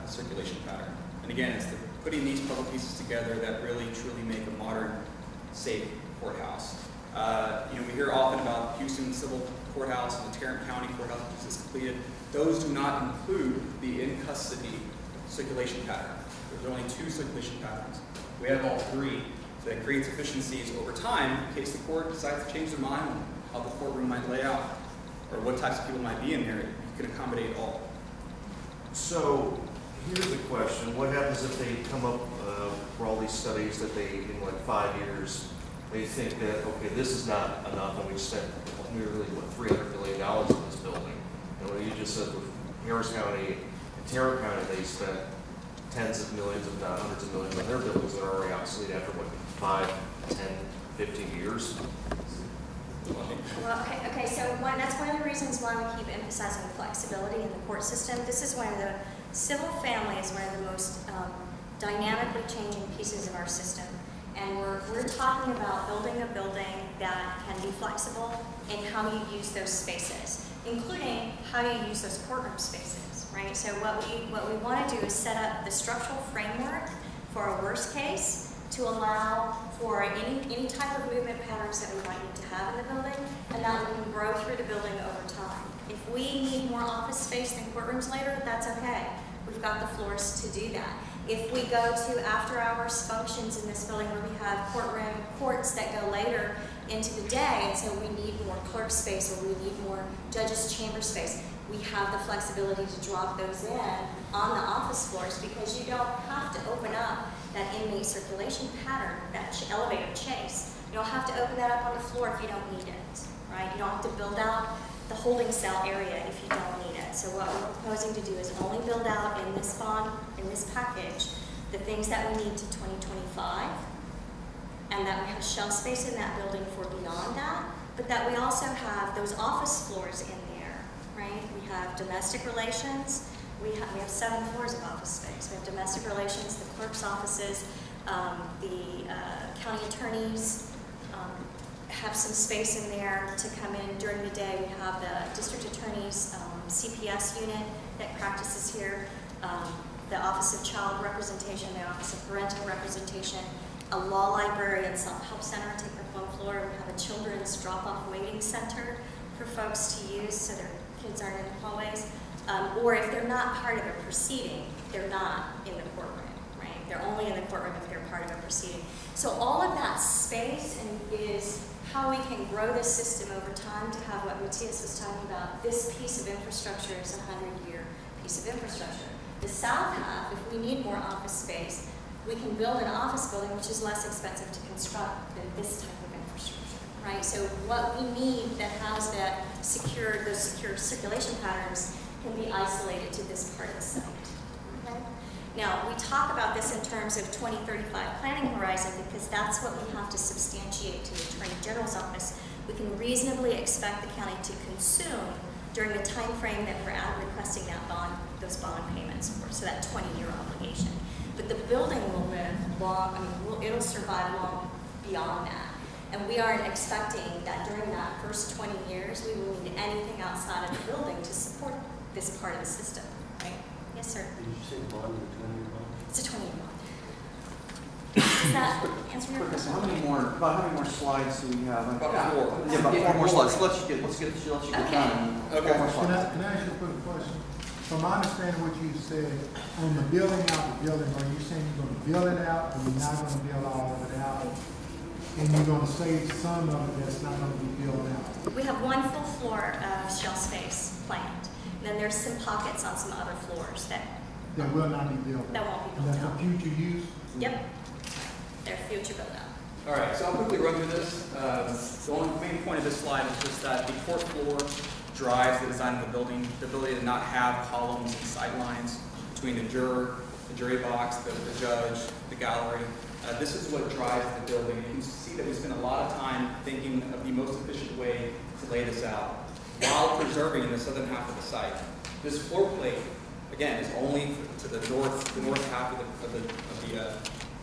circulation pattern. And again, it's putting these puzzle pieces together that really truly make a modern, safe courthouse. We hear often about Houston Civil Courthouse and the Tarrant County Courthouse, which is completed. Those do not include the in-custody circulation pattern. There's only 2 circulation patterns. We have all 3. So that creates efficiencies over time in case the court decides to change their mind on how the courtroom might lay out or what types of people might be in there. You can accommodate all. So here's the question. What happens if they come up for all these studies that they, in like 5 years, they think that, okay, this is not enough and we've spent nearly, what, $300 million in this building. And what you just said with Harris County and Tarrant County, they spent tens of millions, if not hundreds of millions on their buildings that are already obsolete after, what, 5, 10, 15 years? Well, okay, so that's one of the reasons why we keep emphasizing flexibility in the court system. This is one of the, civil family is one of the most dynamically changing pieces of our system. And we're talking about building a building that can be flexible in how you use those spaces, including how you use those courtroom spaces, right? So what we want to do is set up the structural framework for a worst case to allow for any type of movement patterns that we might need to have in the building, and that we can grow through the building over time. If we need more office space than courtrooms later, that's okay. We've got the floors to do that. If we go to after-hours functions in this building where we have courts that go later into the day, and so we need more clerk space or we need more judges' chamber space, we have the flexibility to drop those in on the office floors, because you don't have to open up that inmate circulation pattern, that elevator chase. You don't have to open that up on the floor if you don't need it, right? You don't have to build out the holding cell area if you don't need it. So what we're proposing to do is only build out in this bond, in this package, the things that we need to 2025, and that we have shelf space in that building for beyond that, but that we also have those office floors in there, right? We have domestic relations. We have 7 floors of office space. We have domestic relations, the clerk's offices, the county attorneys have some space in there to come in during the day. We have the district attorney's CPS unit that practices here, the Office of Child Representation, the Office of Parental Representation, a law library and self-help center take up 1 floor. We have a children's drop-off waiting center for folks to use so their kids aren't in the hallways. Or if they're not part of a proceeding, they're not in the courtroom, right? They're only in the courtroom if they're part of a proceeding. So all of that space is how we can grow this system over time to have what Matthias was talking about. This piece of infrastructure is a 100-year piece of infrastructure. The south half, if we need more office space, we can build an office building which is less expensive to construct than this type of infrastructure, right? So what we need that has that those secure circulation patterns can be isolated to this part of the site. Okay? Now, we talk about this in terms of 2035 planning horizon because that's what we have to substantiate to the Attorney General's office. We can reasonably expect the county to consume during the time frame that we're requesting those bond payments for, so that 20-year obligation. But the building will live long, it'll survive long beyond that. And we aren't expecting that during that first 20 years, we will need anything outside of the building to support this part of the system, right? Yes, sir? Did you say bond is a 20-year bond? It's a 20-year bond. Does that answer your question? About how many more slides do we have? About 4. Yeah, about 4 more slides. Let's get Okay. done. Okay. 4 more Can slides. I ask you a quick question? From my understanding what you said, on the building out the building, are you saying you're gonna build it out, or you're not gonna build all of it out? And you're gonna save some of it that's not gonna be built out? We have 1 full floor of shelf space planned. And then there's some pockets on some other floors that That will not be built out? won't be And built that's out. for future use? Yep. They're future built out. All right, so I'll quickly run through this. The only main point of this slide is just that the court floor drives the design of the building, the ability to not have columns and sight lines between the juror, the jury box, the judge, the gallery. This is what drives the building. You can see that we spend a lot of time thinking of the most efficient way to lay this out while preserving the southern half of the site. This floor plate, again, is only to the north half of the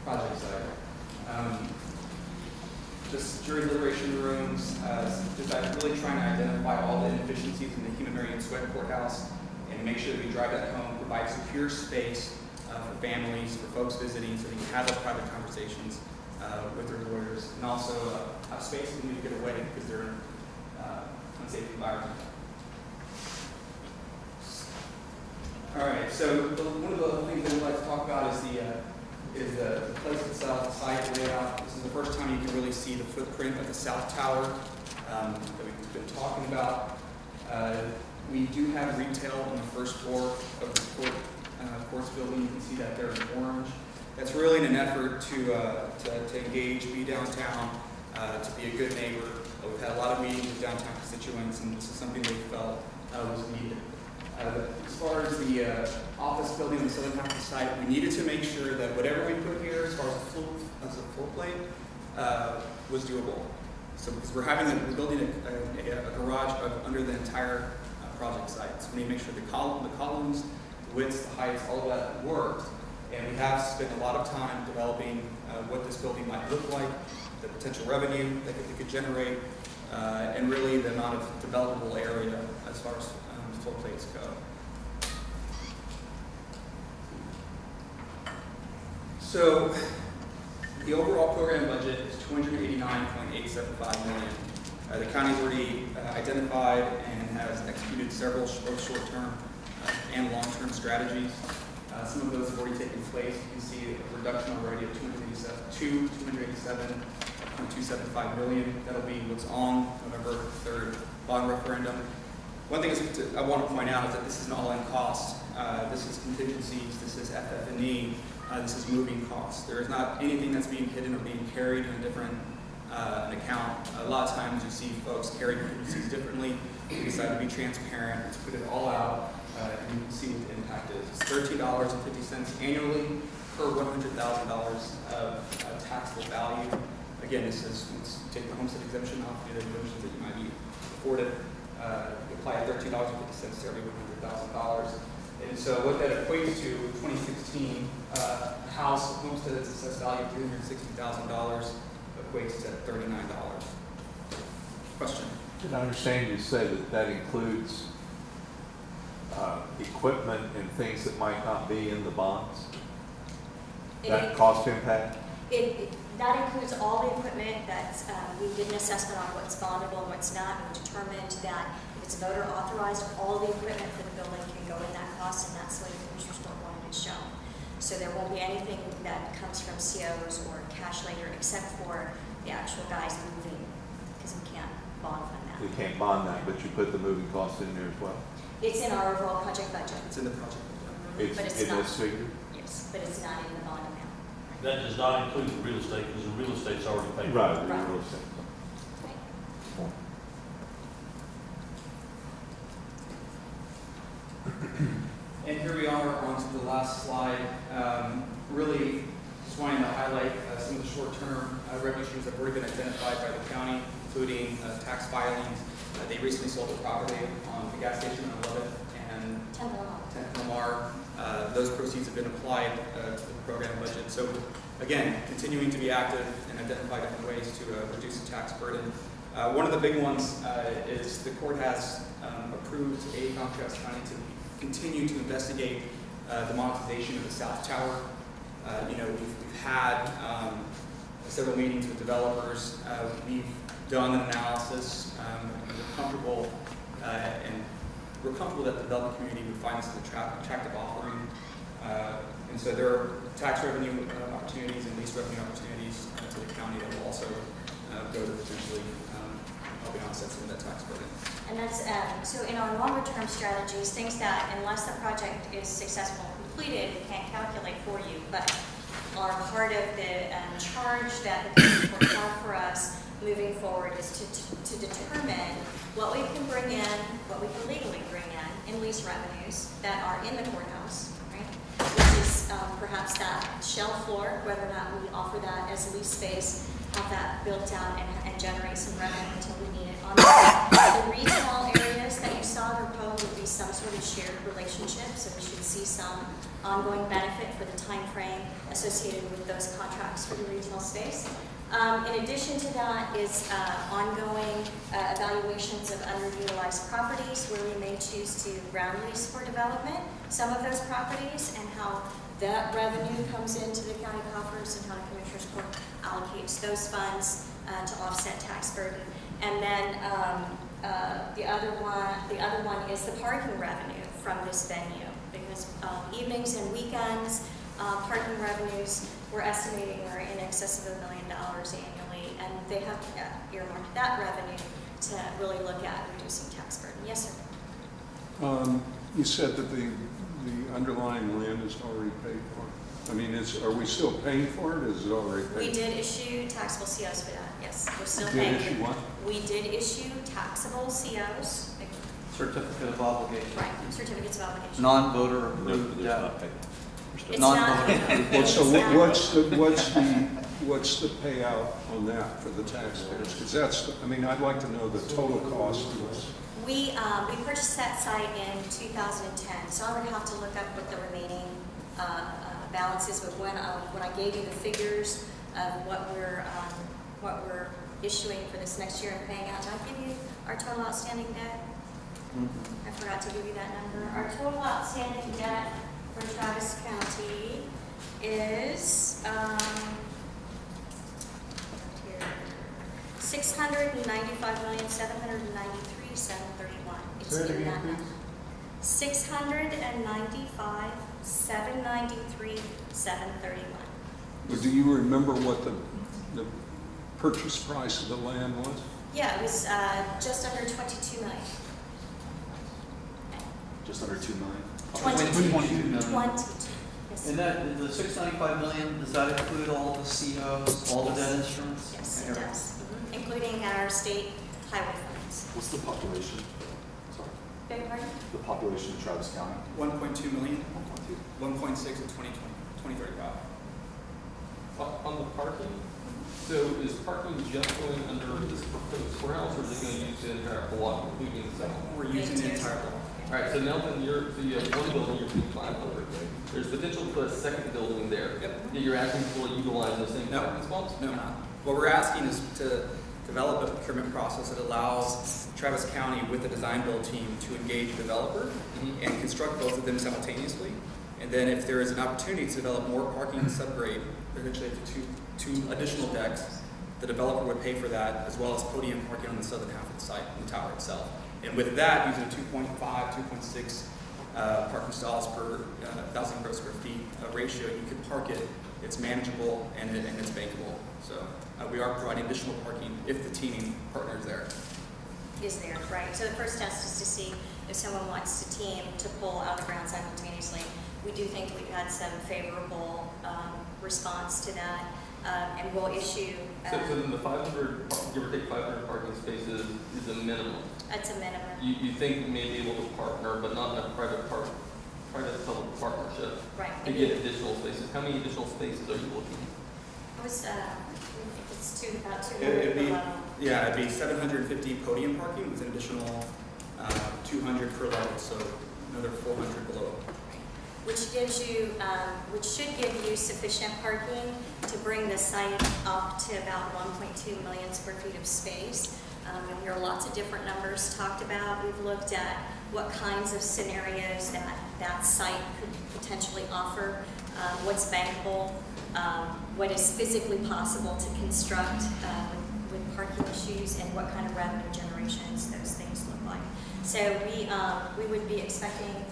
project site. Just jury deliberation rooms, just really trying to identify all the inefficiencies in the human Marion Sweat Courthouse and make sure that we drive that home, provide secure space for families, for folks visiting, so they can have those private conversations with their lawyers, and also have space for them to get away because they're in unsafe environment. All right, so one of the things that we'd like to talk about is the place itself, the site layout. This is the first time you can really see the footprint of the South Tower that we've been talking about. We do have retail on the first floor of the courts building. You can see that there in orange. That's really in an effort to engage, be downtown, to be a good neighbor. We've had a lot of meetings with downtown constituents, and this is something they felt was needed. As far as the office building on the southern half of the site, we needed to make sure that whatever we put here, as far as a floor plate, was doable. So because we're building a garage under the entire project site, so we need to make sure the columns, the widths, the heights, all of that worked. And we have spent a lot of time developing what this building might look like, the potential revenue that it could generate, and really the amount of developable area as far as floor plates go. So the overall program budget is $289.875 million. The county's already identified and has executed several both short-term and long-term strategies. Some of those have already taken place. You can see a reduction already of $287.275 million. That'll be what's on November 3rd bond referendum. One thing I want to point out is that this is an all-in cost. This is contingencies, this is FF&E, this is moving costs. There is not anything that's being hidden or being carried in a different an account. A lot of times you see folks carry contingencies differently. We decided to be transparent, to put it all out, and you can see what the impact is. It's $13.50 annually per $100,000 of taxable value. Again, this is, once you take the homestead exemption off, the exemptions that you might be afforded, you apply $13.50 to every $100,000. And so what that equates to, in 2016, a house, homestead that's assessed value of $360,000 equates to $39. Question? Did I understand you say that includes equipment and things that might not be in the bonds? That cost impact? That includes all the equipment that we did an assessment on what's bondable and what's not, and we determined that if it's voter authorized, all the equipment for the building can go in that cost, and that's the way the commissioners don't want it shown. So there won't be anything that comes from COs or cash later except for the actual guys moving, because we can't bond fund that. We can't bond that, but you put the moving cost in there as well? It's in our overall project budget. It's in the project budget. But it's in not, this figure? yes, but it's not in the bond amount. That does not include the real estate, because the real estate's already paid for. Right, Right. real estate. And here we are on to the last slide. Really just wanting to highlight some of the short-term revenue streams that have already been identified by the county, including tax filings. They recently sold the property on the gas station on 11th and 10th Lamar. Those proceeds have been applied to the program budget. So again, continuing to be active and identify different ways to reduce the tax burden. One of the big ones is the court has approved Travis County to continue to investigate the monetization of the South Tower. We've had several meetings with developers. We've done an analysis. We're comfortable that the development community would find this an attractive offering. And so there are tax revenue opportunities and lease revenue opportunities to the county that will also go to potentially helping offset some of that tax burden. And that's, so in our longer term strategies, things that unless the project is successful and completed, we can't calculate for you, but are part of the charge that the court have for us moving forward is to determine what we can bring in, what we can legally bring in lease revenues that are in the courthouse, right? Which is perhaps that shell floor, whether or not we offer that as lease space, have that built out and generate some revenue until we need it. On the retail areas that you saw, there probably would be some sort of shared relationship, so we should see some ongoing benefit for the time frame associated with those contracts for the retail space. In addition to that is ongoing evaluations of underutilized properties where we may choose to ground lease for development some of those properties, and how That revenue comes into the county coffers, and county commissioners court allocates those funds to offset tax burden. And then the other one is the parking revenue from this venue, because evenings and weekends parking revenues we're estimating are in excess of $1 million annually, and they have earmarked that revenue to really look at reducing tax burden. Yes, sir. You said that the underlying land is already paid for. I mean, are we still paying for it? Is it already paid? We did issue taxable COs for that. Yes, we're still Did paying. issue what? We did issue taxable COs. Certificate of obligation. Right, certificates of obligation. Non-voter approved there's debt. not paid. It's non-voter. Well, so It's not- what's the payout on that for the taxpayers? Because that's, I mean, I'd like to know the total cost to us. We purchased that site in 2010, so I would have to look up what the remaining balance is. But when I gave you the figures of what we're issuing for this next year and paying out, did I give you our total outstanding debt? I forgot to give you that number. Our total outstanding debt for Travis County is $695,793,731. It's Say it in again, that number. please. $695,793,731. But do you remember what the purchase price of the land was? Yeah, it was just under $22 million. Just under 2 million? 22. 22 million. 22. Yes. And that, the $695 million, does that include all the COs, all the debt instruments? Yes, it does. Including our state highway funds. What's the population? Sorry. Beg your pardon? The population of Travis County? 1.2 million, 1.2. 1.6 in 2035. On the parking, so is parking just going under this proposed courthouse, or is it going to use the entire block, including the second? We're using the entire block. All right, so now then so you have one building, you're putting 500. There's potential for a second building there. Yep. Yet you're asking people to utilize the same No. parking spots? No, not. What we're asking is to develop a procurement process that allows Travis County with the design build team to engage a developer and construct both of them simultaneously. And then if there is an opportunity to develop more parking and subgrade, potentially up to two additional decks, the developer would pay for that, as well as podium parking on the southern half of the site, in the tower itself. And with that, using a 2.6 parking stalls per 1,000 gross square feet ratio, you can park it. It's manageable and it's bankable. So we are providing additional parking if the teaming partner is there. Is there, right? So the first test is to see if someone wants to team to pull out of the ground simultaneously. We do think we've had some favorable response to that, and we'll issue. So then the 500, give or take 500 parking spaces is a minimum. It's a minimum. You think you may be able to partner, but not in a private-public partnership, Right. to get additional spaces. How many additional spaces are you looking? It was, it's about It'd 200 be, per level. yeah, it'd be 750 podium parking with an additional 200 per level, so another 400 below. Which gives you, which should give you sufficient parking to bring the site up to about 1.2 million square feet of space. And there are lots of different numbers talked about. We've looked at what kinds of scenarios that site could potentially offer, what's bankable, what is physically possible to construct with parking issues, and what kind of revenue generations those things look like. So we would be expecting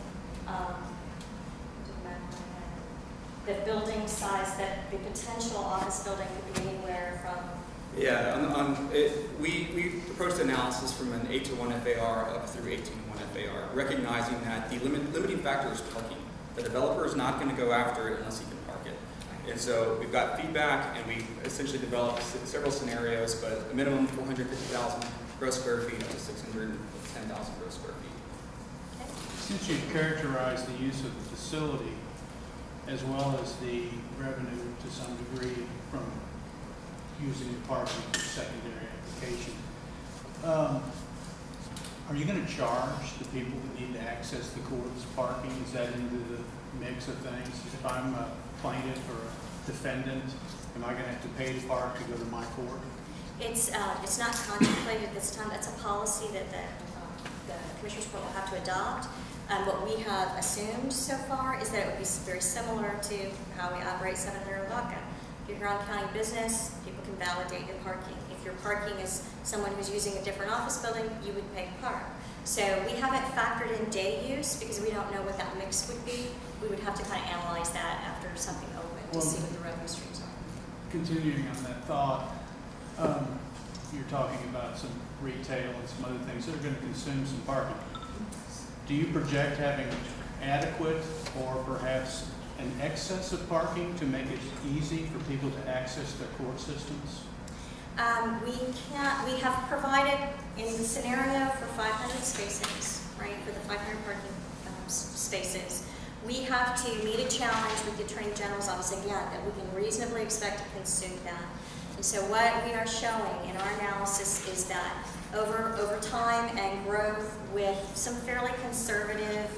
the building size, that the potential office building could be anywhere from. Yeah, we approached the analysis from an 8-to-1 FAR up through 18-to-1 FAR, recognizing that the limiting factor is parking. The developer is not going to go after it unless he can park it. And so we've got feedback, and we essentially developed several scenarios, but a minimum 450,000 gross square feet up to 610,000 gross square feet. Since you've characterized the use of the facility as well as the revenue to some degree from using the parking for secondary application, are you going to charge the people that need to access the court's parking? Is that into the mix of things? If I'm a plaintiff or a defendant, am I going to have to pay to park to go to my court? It's not contemplated this time. That's a policy that the Commissioners Court will have to adopt. What we have assumed so far is that it would be very similar to how we operate 700 Lavaca. If you're here on county business, people can validate your parking. If your parking is someone who's using a different office building, you would pay to park. So we haven't factored in day use because we don't know what that mix would be. We would have to kind of analyze that after something opened to see what the revenue streams are. Continuing on that thought, you're talking about some retail and some other things that are going to consume some parking. Do you project having adequate or perhaps an excess of parking to make it easy for people to access their court systems? We have provided in the scenario for 500 spaces, right, for the 500 parking spaces. We have to meet a challenge with the Attorney General's office again that we can reasonably expect to consume that. And so what we are showing in our analysis is that over time and growth with some fairly conservative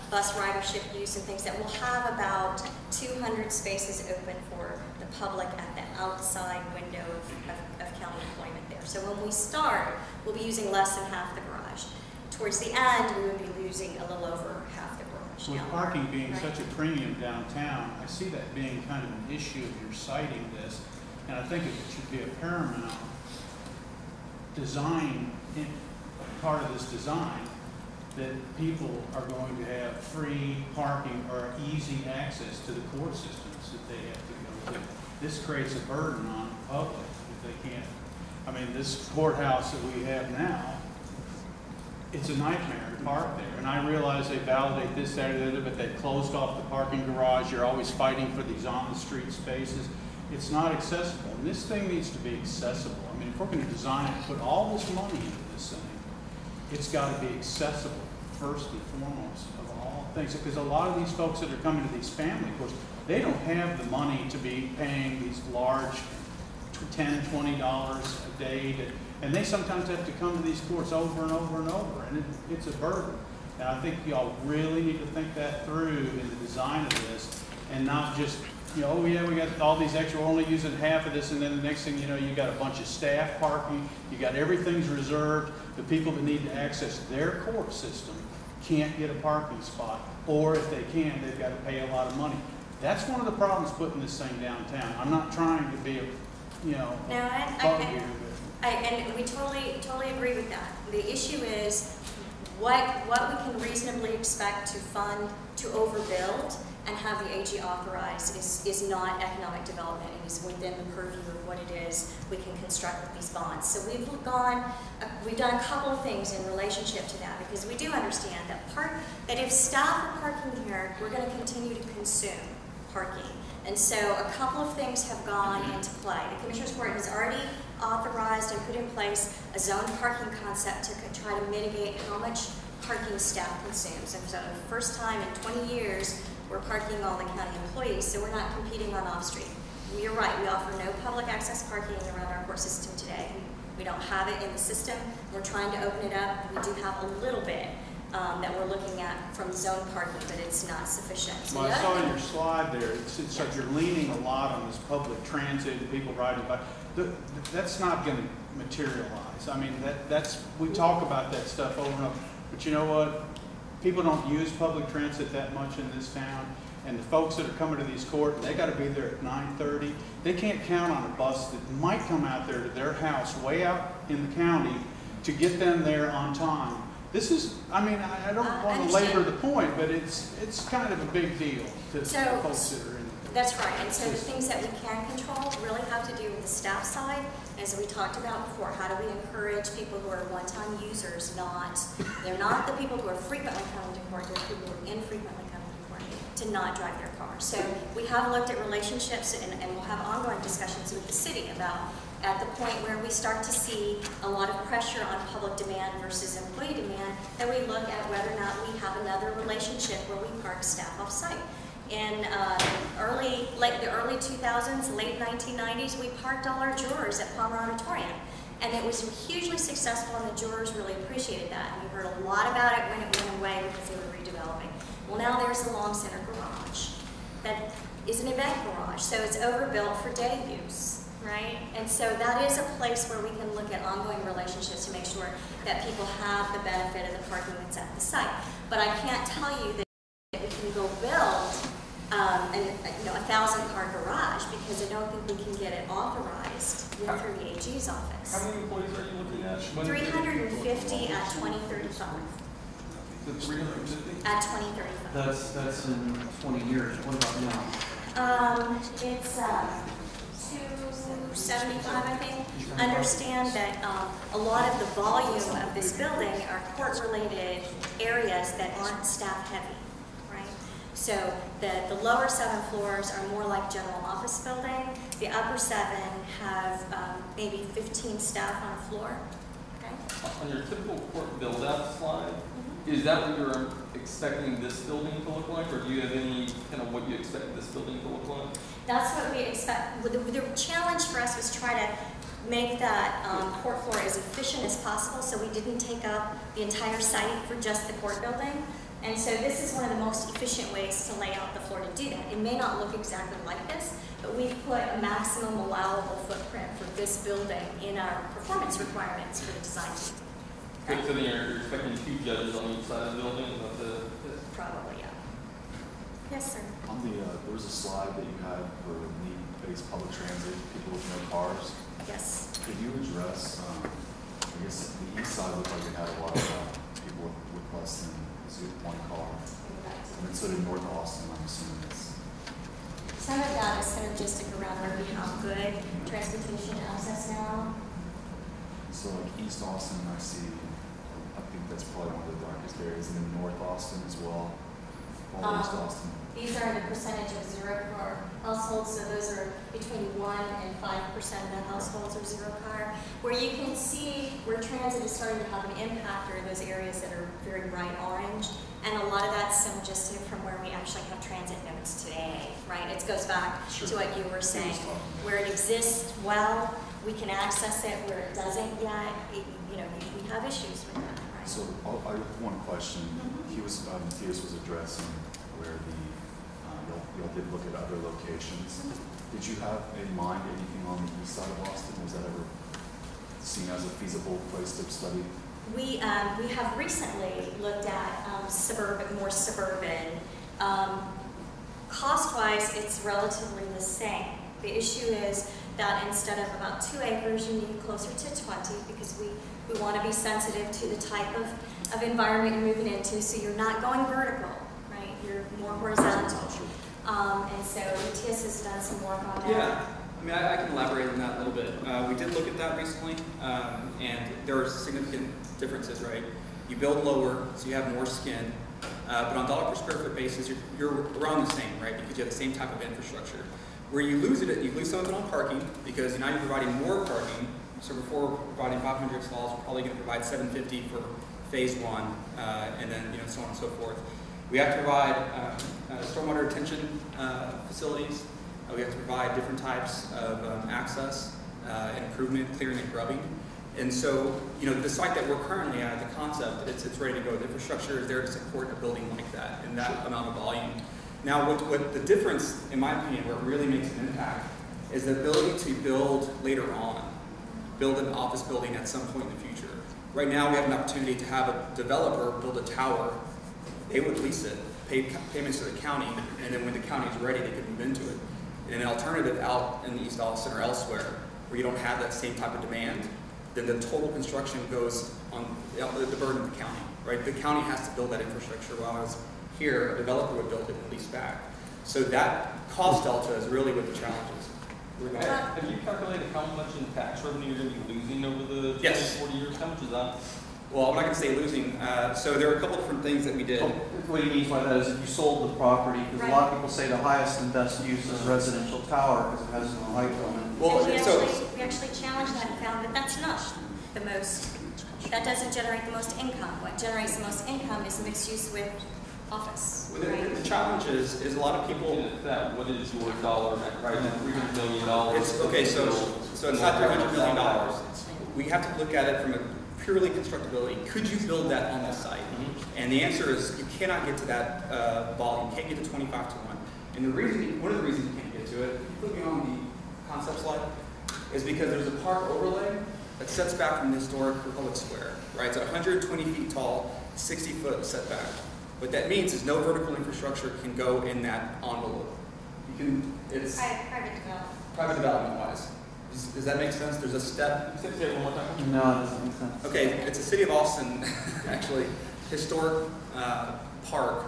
bus ridership use and things, that we'll have about 200 spaces open for the public at the outside window of county employment there. So when we start, we'll be using less than half the garage. Towards the end, we would be using a little over half the garage. With parking being such a premium downtown, I see that being kind of an issue if you're citing this, and I think it should be a paramount design, part of this design, that people are going to have free parking or easy access to the court systems that they have to go to. This creates a burden on the public if they can't. I mean, this courthouse that we have now, it's a nightmare to park there. And I realize they validate this, that, or the other, but they've closed off the parking garage. You're always fighting for these on-the-street spaces. It's not accessible. And this thing needs to be accessible. I mean, if we're going to design it, put all this money into this thing, it's got to be accessible first and foremost of all things. Because a lot of these folks that are coming to these family courts, they don't have the money to be paying these large $10, $20 a day and they sometimes have to come to these courts over and over and over, and it's a burden. And I think y'all really need to think that through in the design of this, and not just, you know, oh yeah, we got all these extra, we're only using half of this, and then the next thing you know, you got a bunch of staff parking, you got everything's reserved. The people that need to access their court system can't get a parking spot, or if they can, they've got to pay a lot of money. That's one of the problems putting this thing downtown. I'm not trying to be a, you know, and we totally agree with that. The issue is what we can reasonably expect to fund to overbuild and have the AG authorize is not economic development. It is within the purview of what it is we can construct with these bonds. So we've done a couple of things in relationship to that, because we do understand that if staff are parking here, we're going to continue to consume parking. And so a couple of things have gone into play. The Commissioner's Court has already authorized and put in place a zone parking concept to try to mitigate how much parking staff consumes. And so the first time in 20 years, we're parking all the county employees, so we're not competing on off-street. You're right, we offer no public access parking around our court system today. We don't have it in the system. We're trying to open it up. We do have a little bit that we're looking at from zone parking, but it's not sufficient. So well, I saw in your slide there, it's like you're leaning a lot on this public transit and people riding by. That's not going to materialize. I mean, we talk about that stuff over and over, but you know what? People don't use public transit that much in this town, and the folks that are coming to these courts, they got to be there at 9:30. They can't count on a bus that might come out there to their house way out in the county to get them there on time. This is, I mean, I don't want to labor the point, but it's kind of a big deal to folks that are in. That's right, and so the things that we can control really have to do with the staff side. As we talked about before, how do we encourage people who are one-time users, they're not the people who are frequently coming to court, they're people who are infrequently coming to court, to not drive their car. So we have looked at relationships, and we'll have ongoing discussions with the city about at the point where we start to see a lot of pressure on public demand versus employee demand, that we look at whether or not we have another relationship where we park staff off-site. In the early 2000s, late 1990s, we parked all our jurors at Palmer Auditorium. And it was hugely successful, and the jurors really appreciated that. And we heard a lot about it when it went away because they were redeveloping. Well, now there's the Long Center Garage. That is an event garage, so it's overbuilt for day use, right? And so that is a place where we can look at ongoing relationships relationships to make sure that people have the benefit of the parking that's at the site. But I can't tell you that we can go build a 1,000-car garage because I don't think we can get it authorized through the AG's office. How many employees are you looking at? 350 at 2035. The 350? At 2035. That's in 20 years. What about now? It's 275, I think. Understand that a lot of the volume of this building are court-related areas that aren't staff-heavy, right? So the lower 7 floors are more like general office building. The upper 7 have maybe 15 staff on a floor. Okay. On your typical court build-out slide, is that what you're expecting this building to look like, or do you have any kind of what you expect this building to look like? That's what we expect. The challenge for us was try to make that court floor as efficient as possible, so we didn't take up the entire site for just the court building. And so this is one of the most efficient ways to lay out the floor to do that. It may not look exactly like this, but we've put a maximum allowable footprint for this building in our performance requirements for the design team. Okay, so then you're expecting 2 judges on each side of the building? Is that the... Probably, yeah. Yes, sir. On the, there was a slide that you had for need-based public transit, people with no cars. Yes. Could you address, I guess the east side looked like it had a lot of people with less than 1 car. And then so did North Austin, I'm assuming it's. Some of that is synergistic around where we have good transportation access now. So like East Austin, I see, I think that's probably one of the darkest areas, and then North Austin as well, all East Austin. These are the percentage of 0-car households, so those are between 1 and 5% of the households are 0-car. Where you can see where transit is starting to have an impact are those areas that are very bright orange, and a lot of that's synergistic from where we actually have transit nodes today, right? It goes back to what you were saying. Where it exists well, we can access it. Where it doesn't yet, we have issues with that, right? So I have one question. He was, Matthias was addressing where the, y'all did look at other locations. Did you have in mind anything on the east side of Austin? Was that ever seen as a feasible place to study? We have recently looked at more suburban. Cost-wise, it's relatively the same. The issue is that instead of about 2 acres, you need closer to 20 because we want to be sensitive to the type of environment you're moving into, so you're not going vertical, right? You're more horizontal. And so Matthias has done some work on that. Yeah, I mean, I can elaborate on that a little bit. We did look at that recently, and there are significant differences, right? You build lower, so you have more skin, but on dollar per square foot basis, you're around the same, right? Because you have the same type of infrastructure. Where you lose it, you lose some of it on parking, because now you're providing more parking. So before providing 500 stalls, we're probably going to provide 750 for phase 1, and then so on and so forth. We have to provide stormwater retention facilities. We have to provide different types of access and improvement, clearing and grubbing. And so, the site that we're currently at, the concept, it's ready to go. The infrastructure is there to support a building like that and that amount of volume. Now, what the difference, in my opinion, where it really makes an impact, is the ability to build later on, build an office building at some point in the future. Right now, we have an opportunity to have a developer build a tower. They would lease it, pay payments to the county, and then when the county is ready, they could move into it. And an alternative out in the East Austin or elsewhere, where you don't have that same type of demand, then the total construction goes on the burden of the county, right? The county has to build that infrastructure, whereas here, a developer would build it and lease back. So that cost delta is really what the challenge is. Have you calculated how much in tax revenue you're going to be losing over the 20, 40 years? How much is that? Well, I'm not going to say losing. So there are a couple different things that we did. What he means by that is if you sold the property, because a lot of people say the highest and best use is residential tower because it has no height limit. Well, we actually challenged that and found that that's not the most, that doesn't generate the most income. What generates the most income is mixed use with office. Well, the challenge is a lot of people. What is your dollar right now? $300 million. It's not $300 million. We have to look at it from a purely constructability. Could you build that on the site? And the answer is you cannot get to that volume. You can't get to 25 to 1. And one of the reasons you can't get to it, if you put me on the concept slide, is because there's a park overlay that sets back from the historic Republic Square, right? It's 120 feet tall, 60-foot setback. What that means is no vertical infrastructure can go in that envelope. It's private development wise. Does that make sense? There's a step. Say it one more time. No, it doesn't make sense. Okay, it's a City of Austin, actually, historic park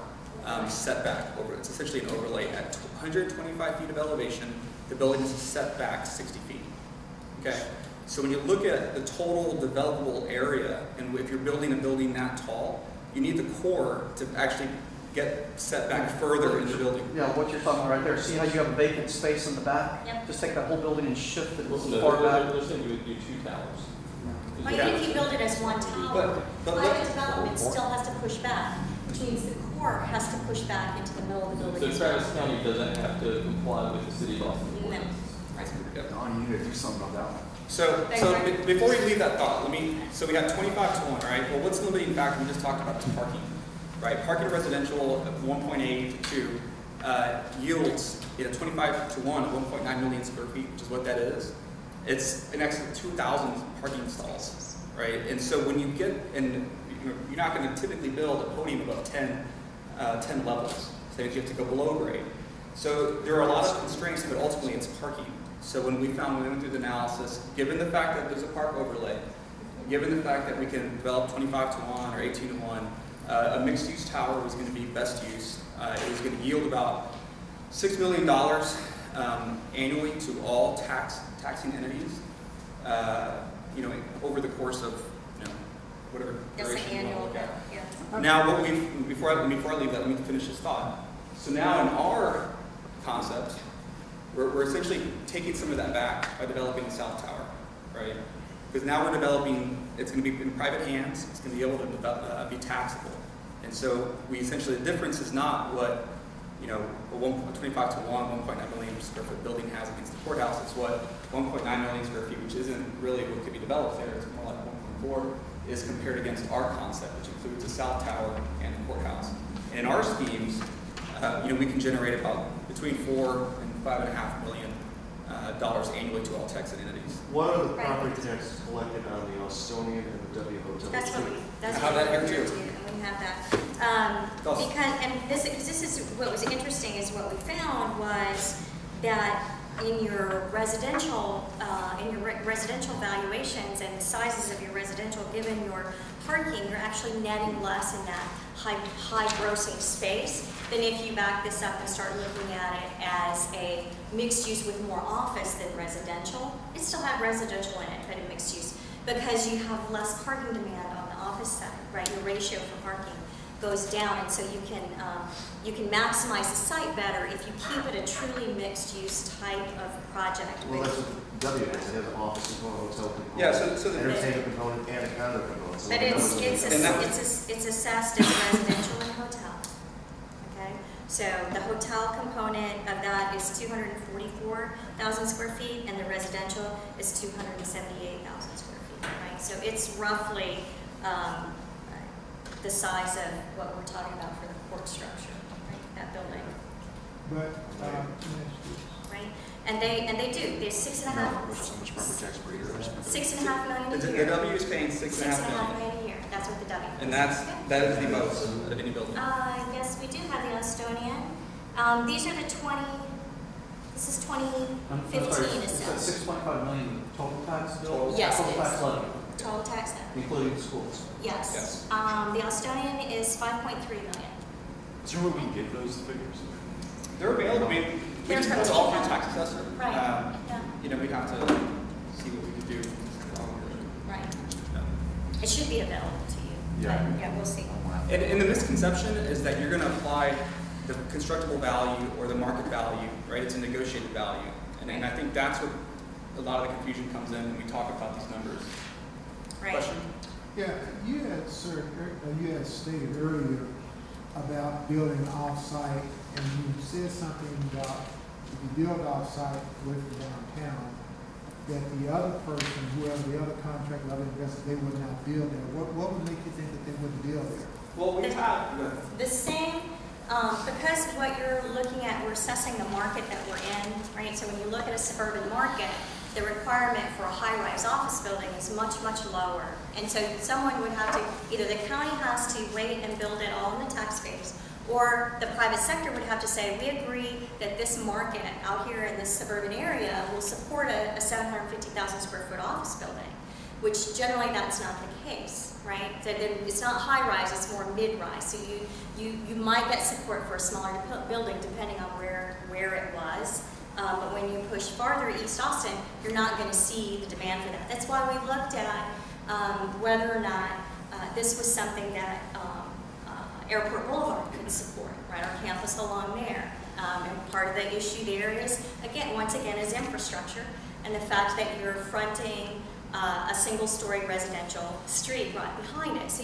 setback over. It's essentially an overlay at 125 feet of elevation. The building is set back 60 feet. Okay, so when you look at the total developable area, and if you're building a building that tall, you need the core to actually get set back further in the building. Yeah, what you're talking about right there. See how you have a vacant space in the back? Yep. Just take that whole building and shift it Listen, far back. they're saying you would do 2 towers. Well, even if you build it as one tower, But private development still has to push back, which means the core has to push back into the middle of the building So as well. Travis County doesn't have to comply with the city of Austin No. ordinance. Don, you need to do something about that one. So before we leave that thought, so we have 25 to 1, right? Well, what's the limiting factor? We just talked about is parking, right? Parking residential at 1.8 to 2 yields 25 to 1, 1.9 million square feet, which is what that is. It's an excess of 2,000 parking stalls, right? And so when you get, and you're not going to typically build a podium above 10 levels. So you have to go below grade. So there are a lot of constraints, but ultimately it's parking. So when we went through the analysis, given the fact that there's a park overlay, given the fact that we can develop 25 to 1 or 18 to 1, a mixed-use tower was going to be best use. It was going to yield about $6 million annually to all taxing entities, over the course of whatever duration you want to look at. Yeah. Now, before I leave that, let me finish this thought. So now in our concept, we're essentially taking some of that back by developing the South Tower, right? Because now we're developing, it's going to be in private hands, it's going to be able to be taxable. And so the difference is not what, a 25 to 1, 1.9 million square foot building has against the courthouse. It's what 1.9 million square feet, which isn't really what could be developed there. It's more like 1.4, is compared against our concept, which includes the South Tower and the courthouse. And in our schemes, we can generate about between $4 and $5.5 million annually to all Texan entities. What are the property taxes collected on the Austonian and the W Hotel? That's what here too. And we have that. Because this is what was interesting is what we found was that in your residential valuations and the sizes of your residential, given your parking, you're actually netting less in that high grossing space than if you back this up and start looking at it as a mixed use with more office than residential. It still had residential in it, but a mixed use, because you have less parking demand on the office side, right? Your ratio for parking goes down, and so you can maximize the site better if you keep it a truly mixed use type of project. Well, that's what W has. It has an office component, hotel component, Yeah, so the entertainment component, and a condo component. So But it's assessed as residential and hotel. Okay, so the hotel component of that is 244,000 square feet, and the residential is 278,000 square feet. Right, so it's roughly the size of what we're talking about for the court structure, right? That building, But, right? And they do. There's $6.5 million a The year. W is paying $6.5 million. $6.5 million a year. That's what the W is. And that is the most of any building. Yes, we do have the Estonian. These are the 20. This is 2015 assessed. 6.5 million total tax bill? Yes, it Total is. tax levy, Total tax levy. including schools. Yes. The Estonian is 5.3 million. Is there a way we can get those figures? They're available. I mean, we They're just from put it all through TCAP. tax assessor. Right. Yeah. We'd have to see what we could do. Right. It should be available to you. Yeah. But yeah, we'll see. And the misconception is that you're going to apply the constructible value or the market value, right? It's a negotiated value. And I think that's what a lot of the confusion comes in when we talk about these numbers. Right. Question? yeah, you had stated earlier about building off-site, and you said something about if you build off-site with the downtown, that the other person, whoever the other contractor, other investor, they would not build there. What would make you think that they wouldn't build there? Well, we have. The same, because what you're looking at, we're assessing the market that we're in, right? So when you look at a suburban market, the requirement for a high-rise office building is much, much lower. And so someone would have to, either the county has to wait and build it all in the tax base, or the private sector would have to say, we agree that this market out here in this suburban area will support a 750,000 square foot office building, which generally that's not the case, right? So then it's not high-rise, it's more mid-rise. So you might get support for a smaller building depending on where it was. But when you push farther east Austin, you're not going to see the demand for that. That's why we looked at whether or not this was something that Airport Boulevard could support, right? Our campus along there. And part of the issue there is, once again, is infrastructure and the fact that you're fronting a single-story residential street right behind it. So,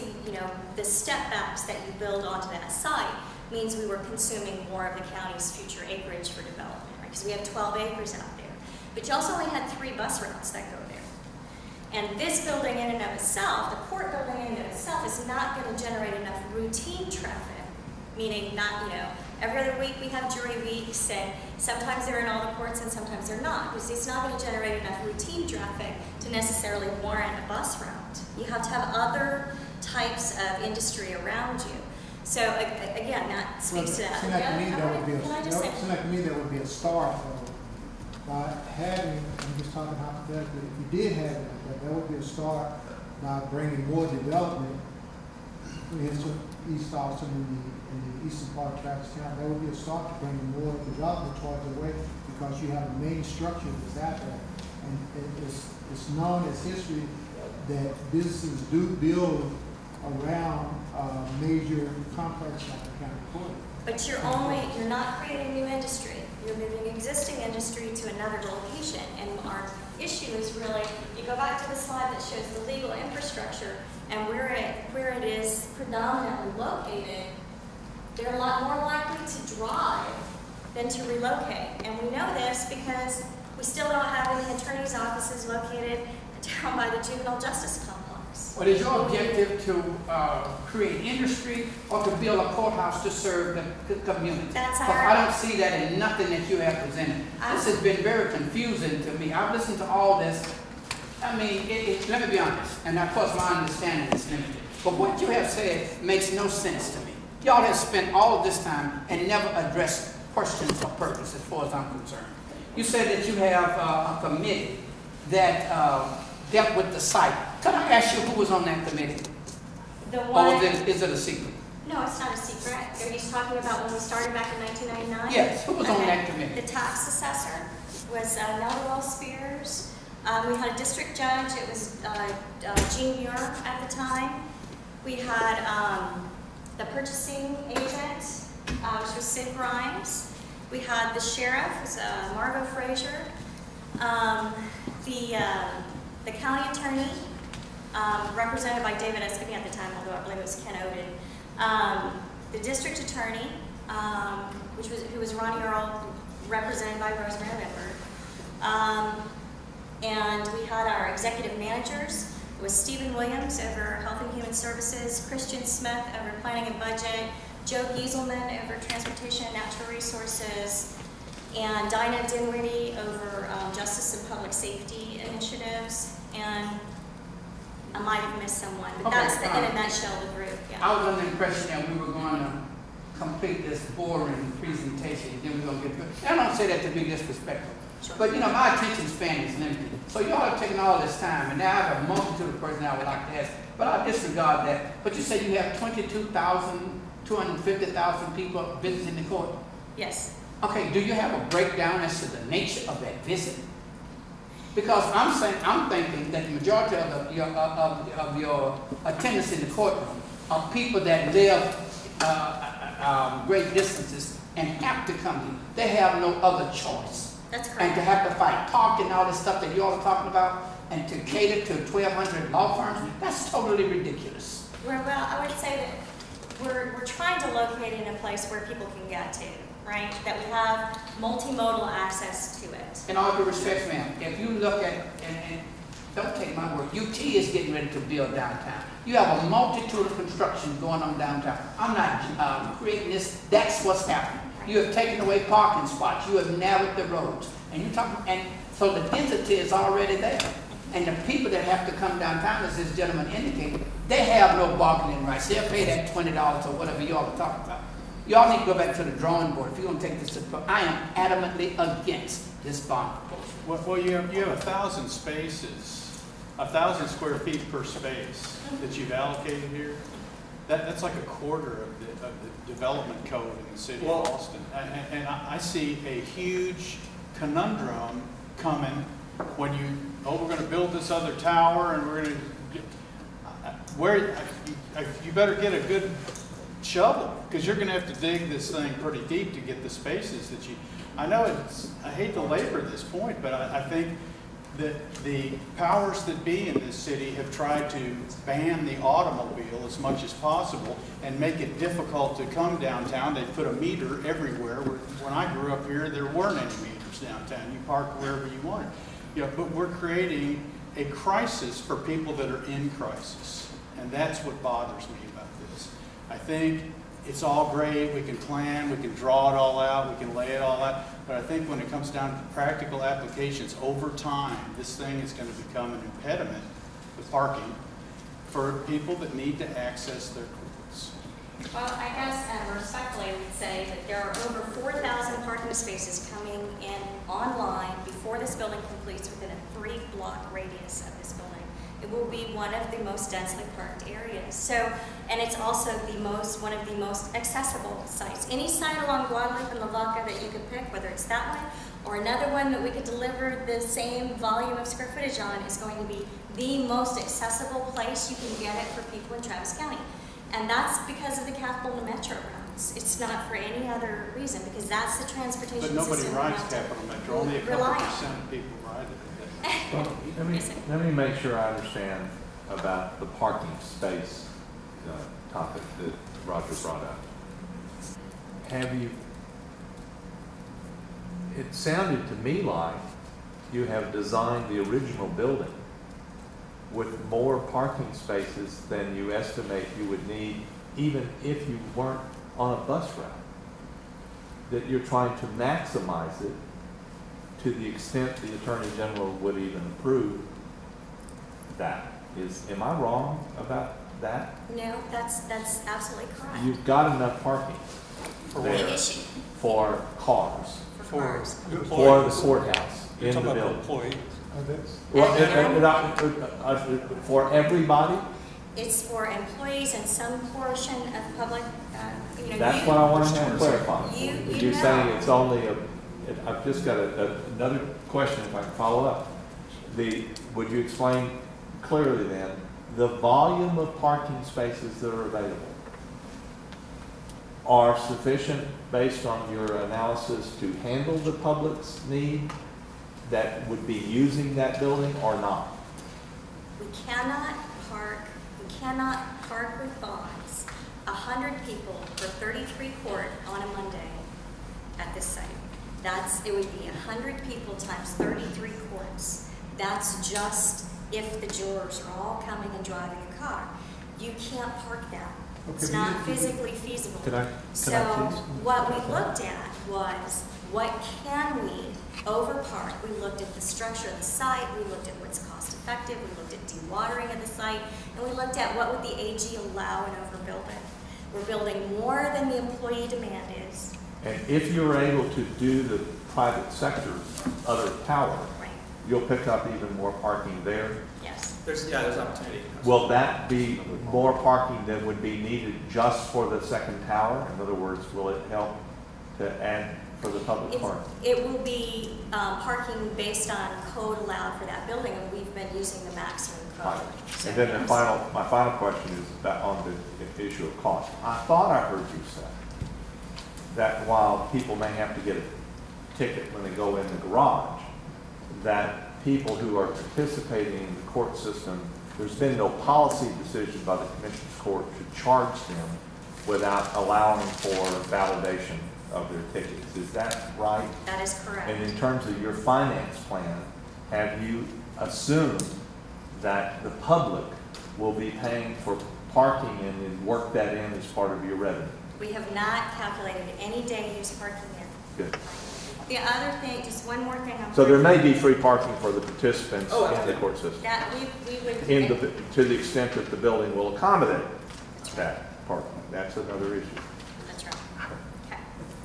the step backs that you build onto that site means we were consuming more of the county's future acreage for development, right? Because we have 12 acres out there. But you also only had 3 bus routes that go there. And this building in and of itself, the court building in and of itself, is not going to generate enough routine traffic, meaning not, every other week we have jury weeks, and sometimes they're in all the courts and sometimes they're not, because it's not going to generate enough routine traffic to necessarily warrant a bus route. You have to have other types of industry around you. So again, that speaks to that. Seems like to me that would be a start by having, I'm just talking hypothetically, if you did have it, that would be a start by bringing more development into East Austin and the eastern part of Travis County. That would be a start to bringing more development towards the way, because you have a main structure that's out there. And it's known as history that businesses do build around major complexes like the county court. But you're not creating new industry. You're moving existing industry to another location. And our issue is really, you go back to the slide that shows the legal infrastructure and where it is predominantly located, they're a lot more likely to drive than to relocate. And we know this because we still don't have any attorney's offices located down by the juvenile justice complex. Well, is your objective to create industry or to build a courthouse to serve the community? That's our... I don't see that in nothing that you have presented. This has been very confusing to me. I've listened to all this. I mean, let me be honest, and of course my understanding is limited, but what you have said makes no sense to me. Y'all have spent all of this time and never addressed questions of purpose as far as I'm concerned. You said that you have a committee that dealt with the site. Could I ask you who was on that committee? The one... Or is it a secret? No, it's not a secret. Are you talking about when we started back in 1999? Yes, who was on that committee? The tax assessor was Nellie Spears. We had a district judge. It was Jean Muir at the time. We had the purchasing agent, which was Sid Grimes. We had the sheriff, was Margot Frazier. The county attorney, represented by David Escobie at the time, although I believe it was Ken Oden. The district attorney, who was Ronnie Earl, represented by Rosemary Lippert. And we had our executive managers. It was Stephen Williams over Health and Human Services, Christian Smith over Planning and Budget, Joe Gieselman over Transportation and Natural Resources, and Dinah Dinwiddie over Justice and Public Safety Initiatives. And I might have missed someone, but that's in a nutshell the group. Yeah. I was under the impression that we were going to complete this boring presentation, then we're going to get through. I don't say that to be disrespectful. Sure. But my attention span is limited. So y'all have taken all this time, and now I have a multitude of persons I would like to ask, but I disregard that. But you say you have 250,000 people visiting the court? Yes. Okay, do you have a breakdown as to the nature of that visit? Because I'm thinking that the majority of your attendance in the courtroom are people that live great distances and have to come here. They have no other choice. That's correct. And to have to fight parking and all this stuff that you all are talking about, and to cater to 1,200 law firms, that's totally ridiculous. Well, I would say that we're trying to locate it in a place where people can get to, right? That we have multimodal access to it. In all due respect, ma'am, if you look at, and don't take my word, UT is getting ready to build downtown. You have a multitude of construction going on downtown. I'm not creating this, that's what's happening. You have taken away parking spots. You have narrowed the roads. And So the density is already there. And the people that have to come downtown, as this gentleman indicated, they have no bargaining rights. They'll pay that $20 or whatever y'all are talking about. Y'all need to go back to the drawing board. If you're gonna take this to, I am adamantly against this bond proposal. Well, you have 1,000 spaces, 1,000 square feet per space that you've allocated here. That's like a quarter of the development code in the city of Austin. And I see a huge conundrum coming when we're going to build this other tower and we're going to, you better get a good shovel, because you're going to have to dig this thing pretty deep to get the spaces that I know I hate to labor this point, but I think that the powers that be in this city have tried to ban the automobile as much as possible and make it difficult to come downtown. They put a meter everywhere. When I grew up here, there weren't any meters downtown. You park wherever you wanted. But we're creating a crisis for people that are in crisis. And that's what bothers me about this. I think it's all great. We can plan, we can draw it all out, we can lay it all out. But I think when it comes down to practical applications, over time, this thing is going to become an impediment, the parking, for people that need to access their courts. Well, I guess respectfully, I would say that there are over 4,000 parking spaces coming in online before this building completes within a 3-block radius of this building. It will be one of the most densely parked areas. So, and it's also one of the most accessible sites. Any site along Guadalupe and Lavaca that you could pick, whether it's that one or another one that we could deliver the same volume of square footage on, is going to be the most accessible place you can get it for people in Travis County. And that's because of the Capital Metro routes. It's not for any other reason, because that's the transportation system. But nobody rides Capital Metro. Only a couple percent of people ride it. Well, let me make sure I understand about the parking space topic that Roger brought up. It sounded to me like you have designed the original building with more parking spaces than you estimate you would need, even if you weren't on a bus route. That you're trying to maximize it to the extent the Attorney General would even approve that. Am I wrong about that? No, that's absolutely correct. You've got enough parking there for cars, for the courthouse, in the building. For everybody? It's for employees and some portion of public, That's what I want to clarify. You're know. saying it's only I've just got another question, if I can follow up. Would you explain clearly then the volume of parking spaces that are available are sufficient based on your analysis to handle the public's need that would be using that building or not? We cannot park with bonds 100 people for 33 court on a Monday at this site. It would be 100 people times 33 courts. That's just if the jurors are all coming and driving a car. You can't park that. It's not physically feasible. So what we looked at was, what can we overpark? We looked at the structure of the site, we looked at what's cost effective, we looked at dewatering of the site, and we looked at what would the AG allow in overbuilding. We're building more than the employee demand is. And if you're able to do the private sector's other tower, Right. you'll pick up even more parking there? Yes. There's opportunity. Will that be more parking than would be needed just for the second tower? In other words, will it help to add for the public park? It will be parking based on code allowed for that building, and we've been using the maximum code. Right. So And then yes. my final question is about on the issue of cost. I thought I heard you say that while people may have to get a ticket when they go in the garage, that people who are participating in the court system, there's been no policy decision by the Commissioner's Court to charge them without allowing for validation of their tickets. Is that right? That is correct. And in terms of your finance plan, have you assumed that the public will be paying for parking and work that in as part of your revenue? We have not calculated any day use parking in. Good. The other thing, just one more thing. So there may be free parking for the participants in the court system, That we would. to the extent that the building will accommodate that parking. That's another issue. That's right. Okay.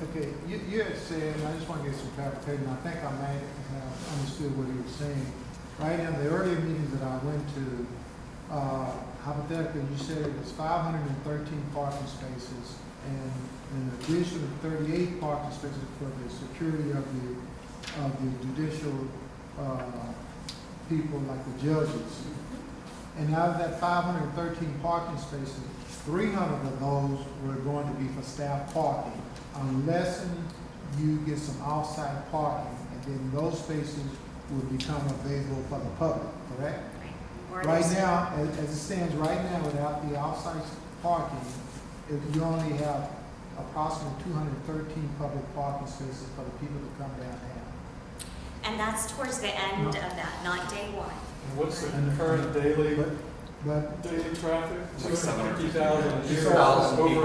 Okay, you had said, and I just want to get some clarification, I think I may have understood what you were saying. Right in the earlier meetings that I went to, hypothetically, you said it was 513 parking spaces and an additional 38 parking spaces for the security of the judicial people like the judges. And out of that 513 parking spaces, 300 of those were going to be for staff parking, unless you get some off-site parking, and then those spaces will become available for the public, correct? Right now, as it stands right now, without the off-site parking, you only have approximately 213 public parking spaces for the people to come downtown. And that's towards the end of that, not day one. And what's the current daily traffic? 250,000 a year, over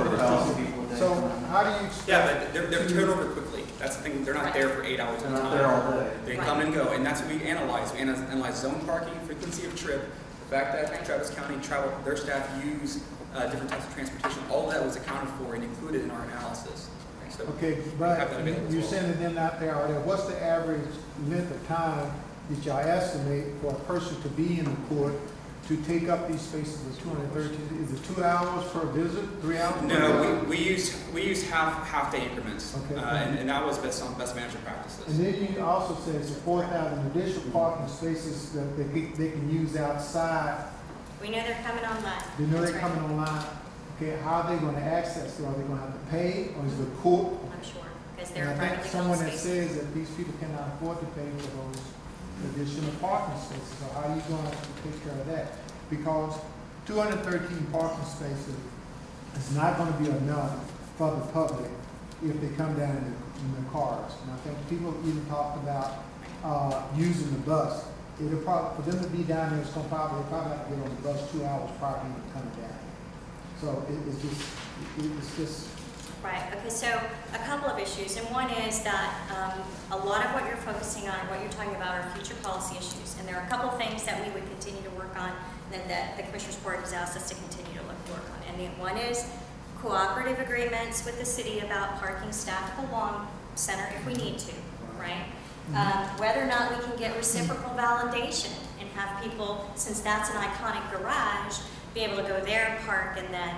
1,000. So how do you? Yeah, but they're turned over quickly. That's the thing. They're not there for 8 hours at a time. They come and go, and that's what we analyze. We analyze zone parking, frequency of trip, the fact that Travis County their staff use different types of transportation. All of that was accounted for and included in our analysis. So okay, but you're saying that they're not there. Are there? What's the average length of time that y'all estimate for a person to be in the court to take up these spaces of 213? Is it 2 hours per visit, 3 hours? No, we use half day increments, okay. And that was based on best management practices. And then you also said it's 4,000 additional parking spaces that they can use outside. We know they're coming online. They know they're coming online. Okay, how are they going to access it? Are they going to have to pay, or is the court? I'm sure, because they're I privately think held someone that spaces. says that these people cannot afford to pay for those additional parking spaces. So how are you going to take care of that? Because 213 parking spaces is not going to be enough for the public if they come down in the cars. And I think people even talked about using the bus. It'll probably, for them to be down there, it's going to probably have to get on the bus 2 hours prior to even coming down. So it's just. Right, okay, so a couple of issues, and one is that a lot of what you're focusing on, what you're talking about are future policy issues, and there are a couple of things that we would continue to work on, and that the Commissioner's Court has asked us to continue to work on. And one is cooperative agreements with the city about parking staff at the Long Center if we need to, right? Whether or not we can get reciprocal validation and have people, since that's an iconic garage, be able to go there, park, and then,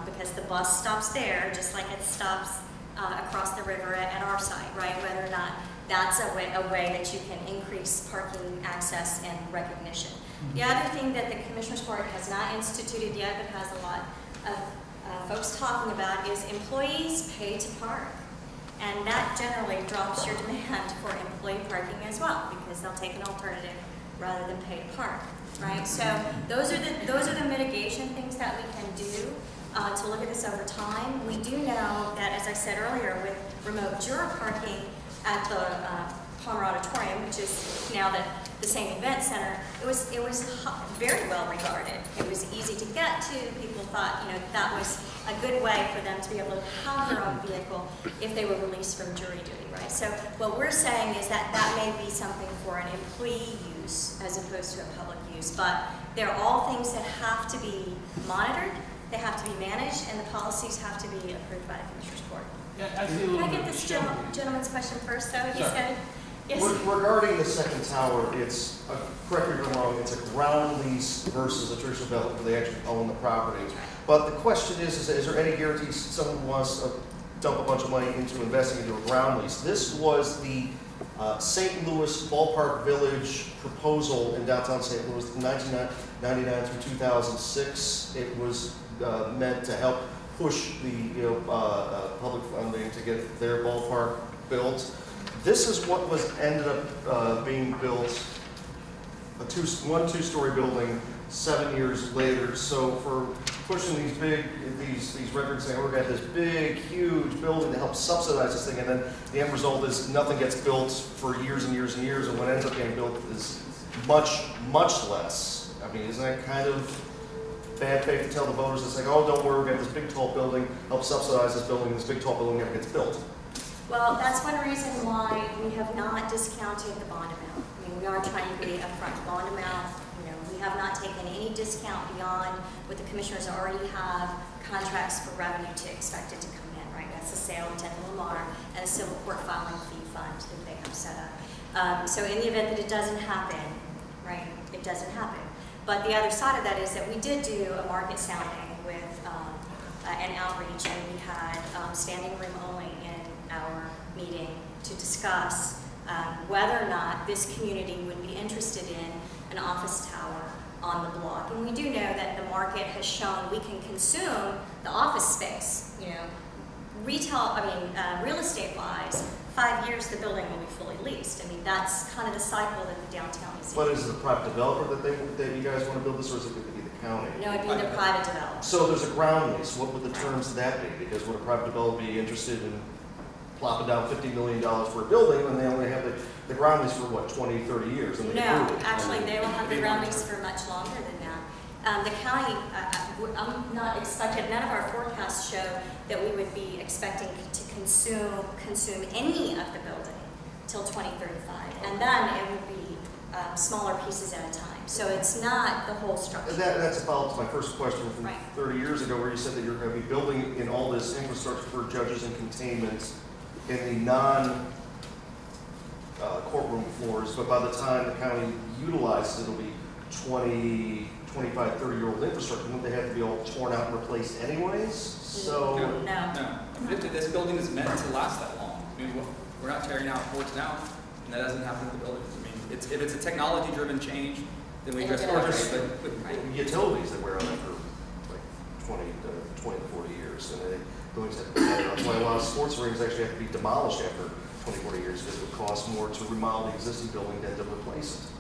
because the bus stops there, just like it stops across the river at our site, right? Whether or not that's a way that you can increase parking access and recognition. The other thing that the Commissioner's Court has not instituted yet, but has a lot of folks talking about, is employees pay to park. And that generally drops your demand for employee parking as well, because they'll take an alternative rather than pay to park, right? So those are the mitigation things that we can do to look at this over time. We do know that, as I said earlier, with remote juror parking at the Palmer Auditorium, which is now the same event center, it was very well regarded. It was easy to get to. People thought, that was a good way for them to be able to have their own vehicle if they were released from jury duty, right? So what we're saying is that may be something for an employee use as opposed to a public use, but they're all things that have to be monitored, they have to be managed, and the policies have to be approved by the Commissioner's Court. Yeah, I see a Can little I bit get of this a gentleman's question first, though? He said, yes. Regarding the second tower, it's, correct me if I'm wrong, it's a ground lease versus a traditional development where they actually own the property. But the question is there any guarantees someone wants to dump a bunch of money into investing into a ground lease? This was the St. Louis Ballpark Village proposal in downtown St. Louis from 1999 through 2006. It was meant to help push the public funding to get their ballpark built. This is what ended up being built, a two-story building 7 years later. So for pushing these records, saying we're going to have this big, huge building to help subsidize this thing, and then the end result is nothing gets built for years and years and years, and what ends up getting built is much, much less. I mean, isn't that kind of bad faith to tell the voters? It's like, oh, don't worry, we're going to have this big, tall building, help subsidize this building, this big, tall building never gets built. Well, that's one reason why we have not discounted the bond amount. I mean, we are trying to be upfront. The bond amount, you know, we have not taken any discount beyond what the commissioners already have contracts for revenue to expect it to come in, right? That's the sale of 10 Lamar and a civil court filing fee fund that they have set up. So in the event that it doesn't happen, right, it doesn't happen. But the other side of that is that we did do a market sounding with an outreach, and we had standing room only in our meeting to discuss whether or not this community would be interested in an office tower on the block. And we do know that the market has shown we can consume the office space. You know, real estate wise, 5 years the building will be fully leased. I mean, that's kind of the cycle that the downtown is in. But is it a private developer that you guys want to build this, or is it going to be the county? No, it'd be the private developer. So there's a ground lease. What would the terms of that be? Because would a private developer be interested in plopping down $50 million for a building when they only have the ground lease for what, 20, 30 years? And No, actually, they will have the ground lease for much longer than that. The county, I'm not expecting, none of our forecasts show that we would be expecting to consume any of the building till 2035. And then it would be smaller pieces at a time. So it's not the whole structure. That's a follow-up to my first question from Right. 30 years ago, where you said that you're going to be building in all this infrastructure for judges and containment in the non-courtroom floors, but by the time the county utilizes it, it'll be 20, 25, 30-year-old infrastructure. Wouldn't they have to be all torn out and replaced anyways? So No. This building is meant to last that long. I mean, we're not tearing out ports now, and that doesn't happen with the buildings. I mean, if it's a technology-driven change, then we address it. But utilities that wear on it for like 20 to 40 years, and they buildings have to be teared out. That's why a lot of sports rings actually have to be demolished after 20, 40 years, because it would cost more to remodel the existing building than to replace it.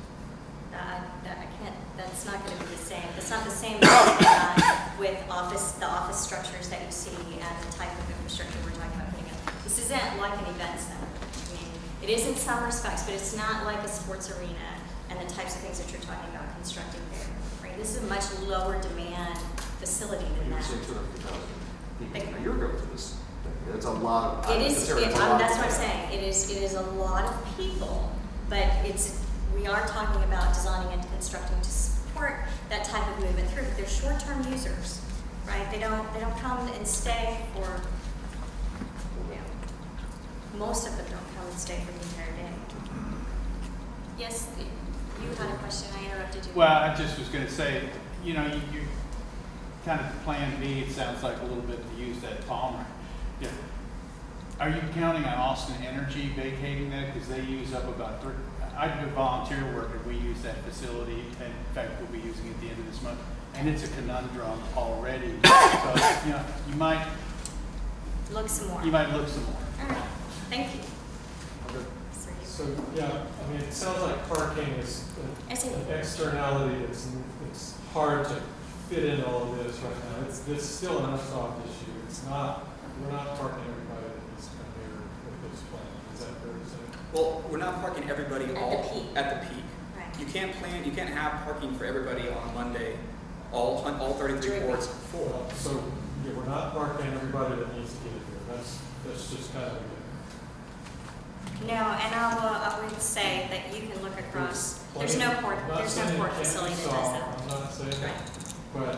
I can't, that's not going to be the same. It's not the same with the office structures that you see and the type of infrastructure we're talking about putting in. This isn't like an event center. I mean, it is in some respects, but it's not like a sports arena and the types of things that you're talking about constructing there. Right? This is a much lower demand facility than You were that. saying 250,000 people a year ago to this. It's a lot of. That's what I'm saying. It is a lot of people, but we are talking about designing and constructing to support that type of movement through. But they're short-term users, right? They don't come and stay for. You know, most of them don't come and stay for the entire day. Yes, you had a question. I interrupted you. Well, I just was going to say, you know, you kind of plan B. It sounds like a little bit to use that Palmer. Yeah. Are you counting on Austin Energy vacating that, because they use up about I do volunteer work and we use that facility, and in fact we'll be using it at the end of this month, and it's a conundrum already. So, you know, you might look some more. You might look some more. All right. Thank you. So, yeah, I mean, it sounds like parking is an externality it's hard to fit in all of this right now. It's still an unsolved issue. We're not parking everybody that needs to come here with this plan. Is that fair to say? Well, we're not parking everybody At all the peak. at the peak. Right. You can't have parking for everybody on Monday, all 33 ports. Well, so yeah, we're not parking everybody that needs to get here. That's just kind of a No, and I would say that you can look across. There's no port facility that does that. I'm not saying that, but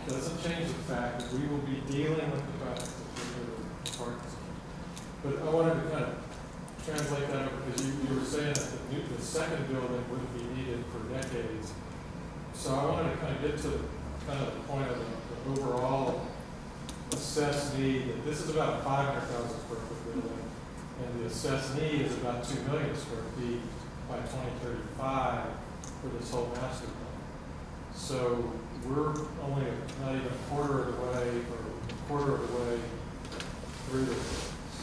it doesn't change the fact that we will be dealing with the fact that we're parking. But I wanted to kind of translate that over, because you were saying that the second building wouldn't be needed for decades. So I wanted to kind of get to kind of the point of the overall assessed need, that this is about a 500,000 square foot building, and the assessed need is about 2 million square feet by 2035 for this whole master plan. So we're only not even a quarter of the way, or a quarter of the way through the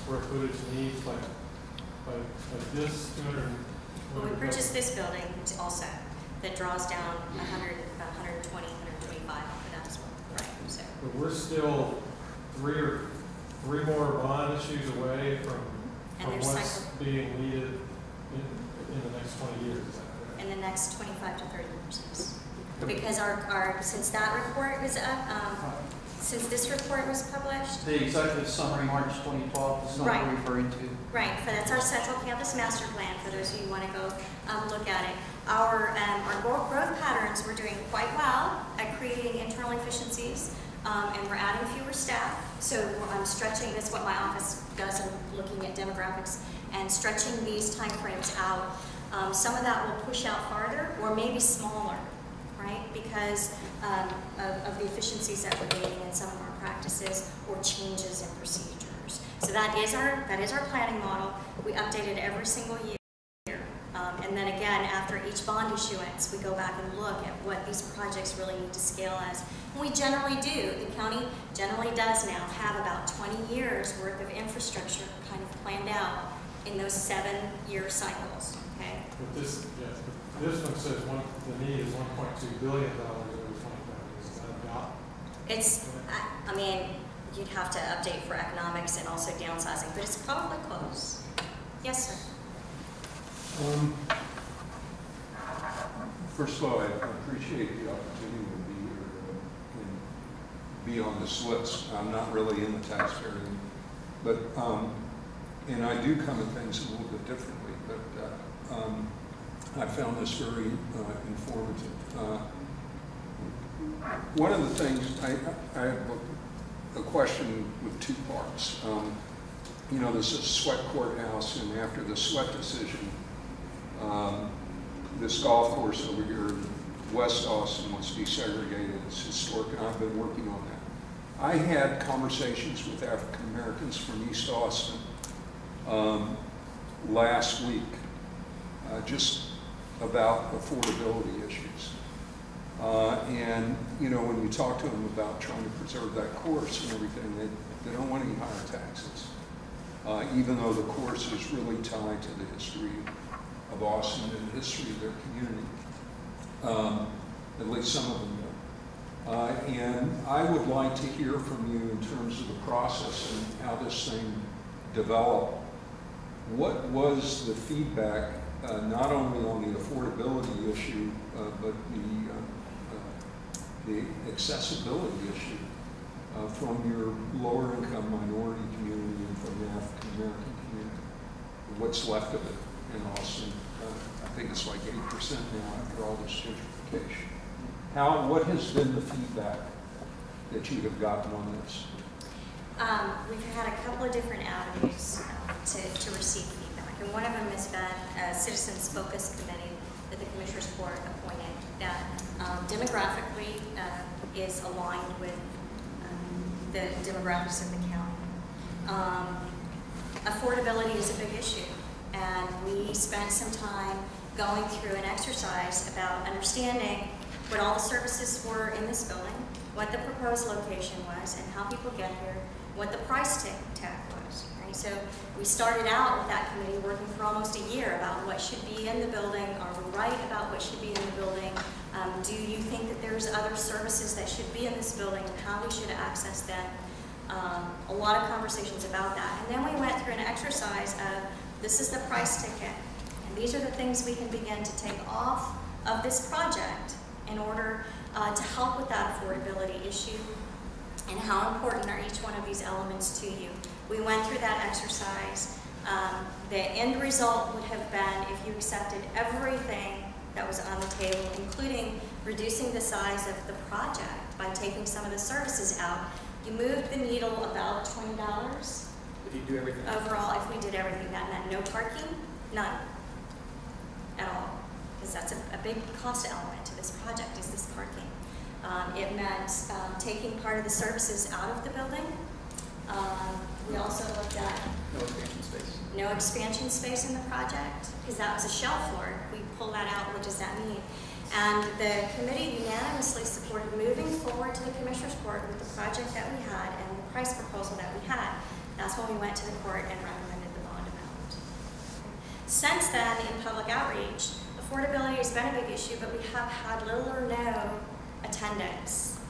square footage needs by this 200. Well, we purchased this building also that draws down 120, 125 for that as well. Right. So. But we're still three more bond issues away from what's being needed in the next 20 years. Is that correct? In the next 25 to 30 years, yes. Because since that report was up, Since this report was published? The executive summary, March 2012, is what Right. we're referring to. Right, so that's our central campus master plan, for those of you who want to go look at it. Our growth patterns, we're doing quite well at creating internal efficiencies, and we're adding fewer staff. So I'm stretching, that's what my office does, I'm looking at demographics and stretching these timeframes out. Some of that will push out farther, or maybe smaller, right? Because of the efficiencies that we're gaining in some of our practices or changes in procedures. So that is our planning model. We update it every single year. And then again, after each bond issuance, we go back and look at what these projects really need to scale as. And we generally do. The county generally does now have about 20 years worth of infrastructure kind of planned out in those 7-year cycles. Okay. But this one says the need is $1.2 billion over 25 years. Is that about? It's, I mean, you'd have to update for economics and also downsizing, but it's probably close. Yes, sir. First of all, I appreciate the opportunity to be here and be on this list. I'm not really in the tax area, but and I do come at things a little bit differently. But I found this very informative. One of the things I have a question with two parts. You know, this is Sweat Courthouse, and after the Sweat decision, this golf course over here in West Austin wants to be segregated. It's historic, and I've been working on that. I had conversations with African Americans from East Austin last week, just about affordability issues. And, you know, when you talk to them about trying to preserve that course and everything, they don't want any higher taxes. Even though the course is really tied to the history of Austin and the history of their community. At least some of them do. And I would like to hear from you in terms of the process and how this thing developed. What was the feedback, not only on the affordability issue, but the accessibility issue from your lower income minority community and from the African American community? What's left of it in Austin? I think it's like 8% now after all this gentrification. What has been the feedback that you have gotten on this? We've had a couple of different avenues to receive feedback, and one of them has been a citizens focus committee that the Commissioners Court appointed that demographically is aligned with the demographics of the county. Affordability is a big issue, and we spent some time going through an exercise about understanding what all the services were in this building, what the proposed location was, and how people get here, what the price tag was. Right? So we started out with that committee working for almost a year about what should be in the building. Are we right about what should be in the building? Do you think that there's other services that should be in this building and how we should access them? A lot of conversations about that. And then we went through an exercise of, this is the price ticket, and these are the things we can begin to take off of this project in order to help with that affordability issue, and how important are each one of these elements to you. We went through that exercise. The end result would have been if you accepted everything that was on the table, including reducing the size of the project by taking some of the services out. You moved the needle about $20 If you do everything. overall. If we did everything, that meant no parking, none at all, because that's a big cost element to this project, is this parking. It meant taking part of the services out of the building. We also looked at No expansion space. no expansion space in the project, because that was a shell floor. We pull that out, what does that mean? And the committee unanimously supported moving forward to the Commissioners Court with the project that we had and the price proposal that we had. That's when we went to the court and recommended the bond amount. Since then, in public outreach, affordability has been a big issue, but we have had little or no attendance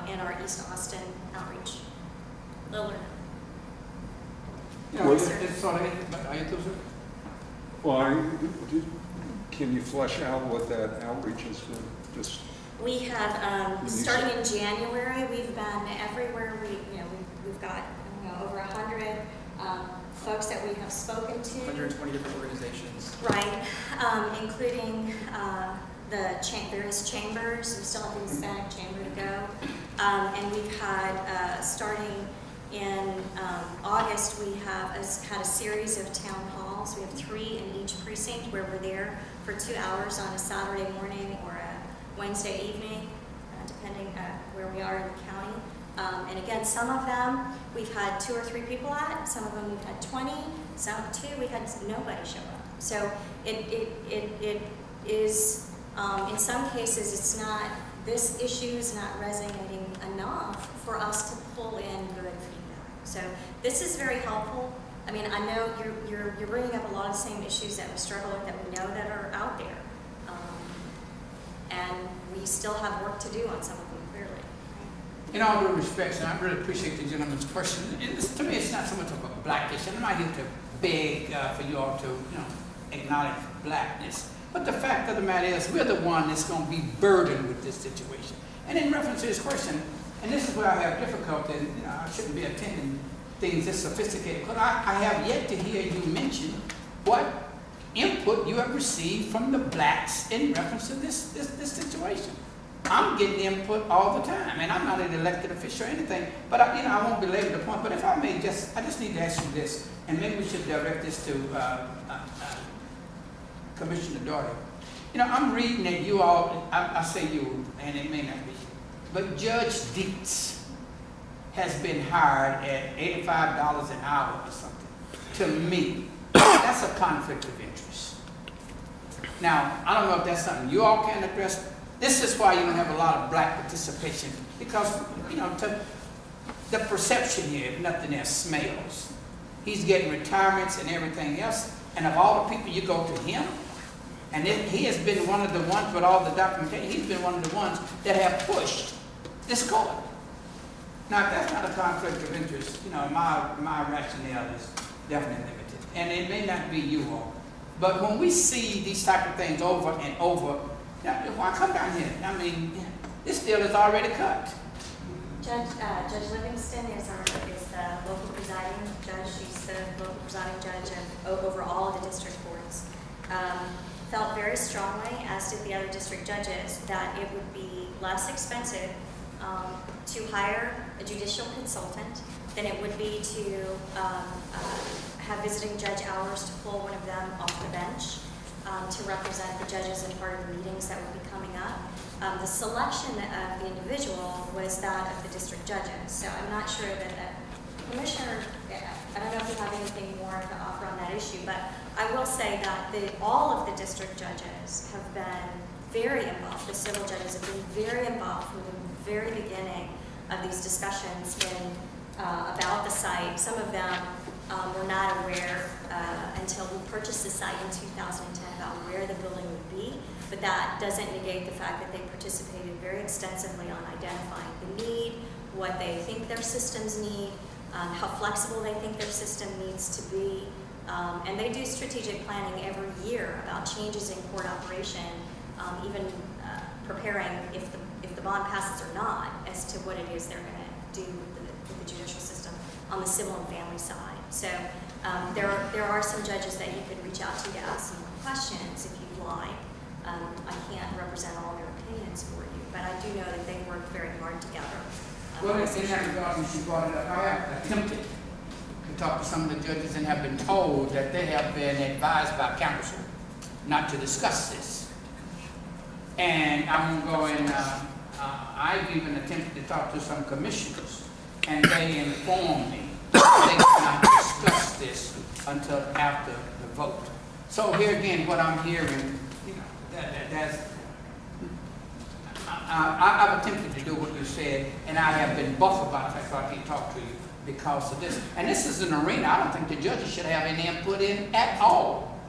in our East Austin outreach. Little or no. Yeah, it's sorry, are you too, sir? Well, can you flesh out what that outreach has been? Just We have, starting in January, we've been everywhere. We've got over 100 folks that we have spoken to. 120 different organizations. Right, including the various chambers. We still have the Hispanic Chamber to go. And we've had, starting in August, we have had a series of town halls. We have 3 in each precinct where we're there for 2 hours on a Saturday morning or a Wednesday evening, depending where we are in the county. And again, some of them we've had 2 or 3 people at, some of them we've had 20, some 2, we had nobody show up. So it is, in some cases, it's not, this issue is not resonating enough for us to pull in good feedback. So this is very helpful. I mean, I know you're bringing up a lot of the same issues that we struggle with, that we know that are out there. And we still have work to do on some of them, clearly. In all due respect, and I really appreciate the gentleman's question. To me, it's not so much of a black issue. I'm not here to beg for you all to, acknowledge blackness. But the fact of the matter is, we're the one that's going to be burdened with this situation. And in reference to his question, and this is where I have difficulty, and I shouldn't be attending things this sophisticated, because I have yet to hear you mention what input you have received from the blacks in reference to this situation. I'm getting input all the time, and I'm not an elected official or anything, but I won't belabor the point. But if I may I just need to ask you this, and maybe we should direct this to Commissioner Daugherty. I'm reading that you all, I say you, and it may not be, but Judge Dietz has been hired at $85 an hour or something. To me, that's a conflict of interest. Now, I don't know if that's something you all can address. This is why you don't have a lot of black participation, because, the perception here, if nothing else, smells. He's getting retirements and everything else, and of all the people you go to him, and he has been one of the ones with all the documentation, he's been one of the ones that have pushed this court. Now, if that's not a conflict of interest, my rationale is definitely limited. And it may not be you all. But when we see these type of things over and over, now, why come down here? I mean, this deal is already cut. Judge Livingston is the local presiding judge. She's the local presiding judge over all of the district courts. Felt very strongly, as did the other district judges, that it would be less expensive to hire a judicial consultant than it would be to have visiting judge hours to pull one of them off the bench to represent the judges in part of the meetings that would be coming up. The selection of the individual was that of the district judges. So I'm not sure that Commissioner, I don't know if you have anything more to offer on that issue, but I will say that all of the district judges have been very involved. The civil judges have been very involved from the very beginning of these discussions about the site. Some of them were not aware until we purchased the site in 2010 about where the building would be, but that doesn't negate the fact that they participated very extensively on identifying the need, what they think their systems need, how flexible they think their system needs to be, and they do strategic planning every year about changes in court operation, even preparing if the bond passes or not as to what it is they're going to do with the judicial system on the civil and family side. So there are some judges that you could reach out to ask some questions if you'd like. I can't represent all their opinions for you, but I do know that they work very hard together. Well, in that regard, when she brought it up, I have attempted to talk to some of the judges and have been told that they have been advised by counsel not to discuss this. And I'm going, I've even attempted to talk to some commissioners, and they informed me that they cannot discuss this until after the vote. So here again, what I'm hearing, I've attempted to do what you said, and I have been buff about it, so I can't talk to you because of this. And this is an arena I don't think the judges should have any input in at all.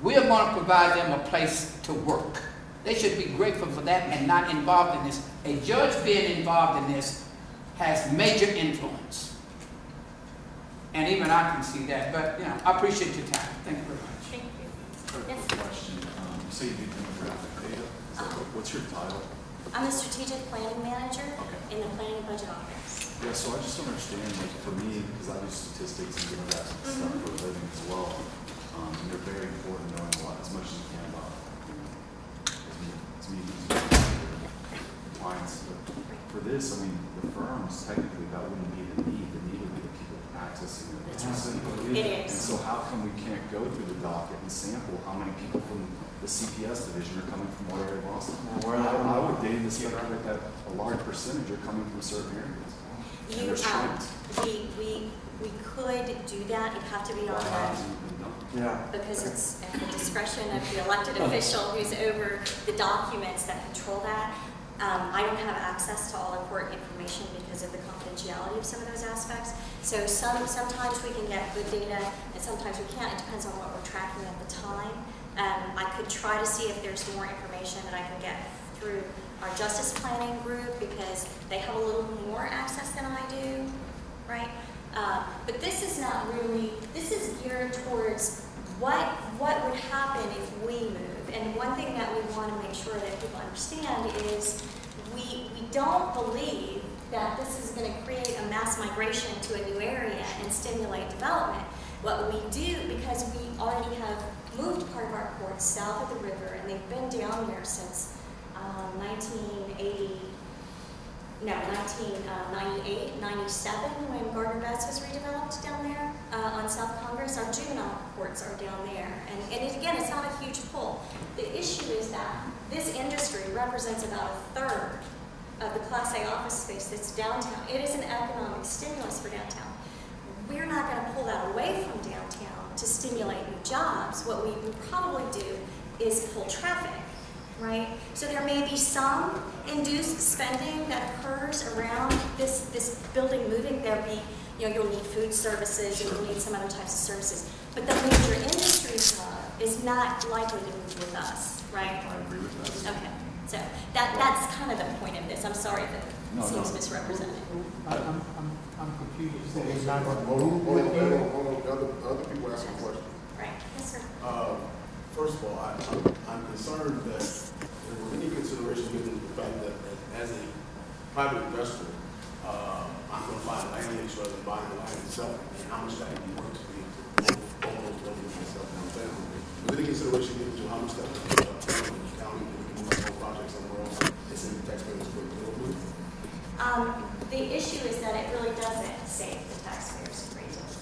We're going to provide them a place to work. They should be grateful for that and not involved in this. A judge being involved in this has major influence. And even I can see that. But, I appreciate your time. Thank you very much. Thank you. Yes. Question. You say you do demographic data. What's your title? I'm the strategic planning manager in the planning and budget office. Yeah, so I just don't understand, like, for me, because I do statistics and get that stuff for a living as well, and they're very important knowing a lot, as much as you can about, you know, as many compliance. But for this, I mean, the firms, technically, that wouldn't be the need. The need would be the people accessing it. It And is. so how come we can't go through the docket and sample how many people from the CPS division are coming from what area of Boston? I would date this figure that a large percentage are coming from certain areas. And they're strengths. We could do that. It'd have to be on because it's at the discretion of the elected official who's over the documents that control that. I don't have access to all important information because of the confidentiality of some of those aspects. So sometimes we can get good data and sometimes we can't. It depends on what we're tracking at the time. I could try to see if there's more information that I can get through our justice planning group because they have a little more access than I do, right? But this is not really, this is geared towards what would happen if we move. And one thing that we want to make sure that people understand is we don't believe that this is going to create a mass migration to a new area and stimulate development. What we do, because we already have moved part of our courts south of the river, and they've been down there since 1998, 97, when Gardner Betts was redeveloped down there on South Congress. Our juvenile courts are down there. And again, it's not a huge pull. The issue is that this industry represents about a third of the Class A office space that's downtown. It is an economic stimulus for downtown. We're not going to pull that away from downtown to stimulate new jobs. What we will probably do is pull traffic, right? So there may be some induced spending that occurs around this building moving. There'll be, you'll need food services and you'll need some other types of services. But the major industry hub is not likely to move with us, right? I agree with that. Okay, so that's kind of the point of this. I'm sorry if it seems misrepresented. I'm confused. You said it's Hold not on, going to move with you? other people asking questions. Right, yes, sir. First of all, I'm concerned that there were any consideration given to the fact that as a private investor, I'm going to buy land lease rather than buying the land itself, and how much that would be worth to me to own those buildings myself downtown. Was any consideration given to how much that would be the county, we can move the whole project somewhere else, and send the taxpayers for the move? The issue is that it really doesn't save the taxpayers a great deal of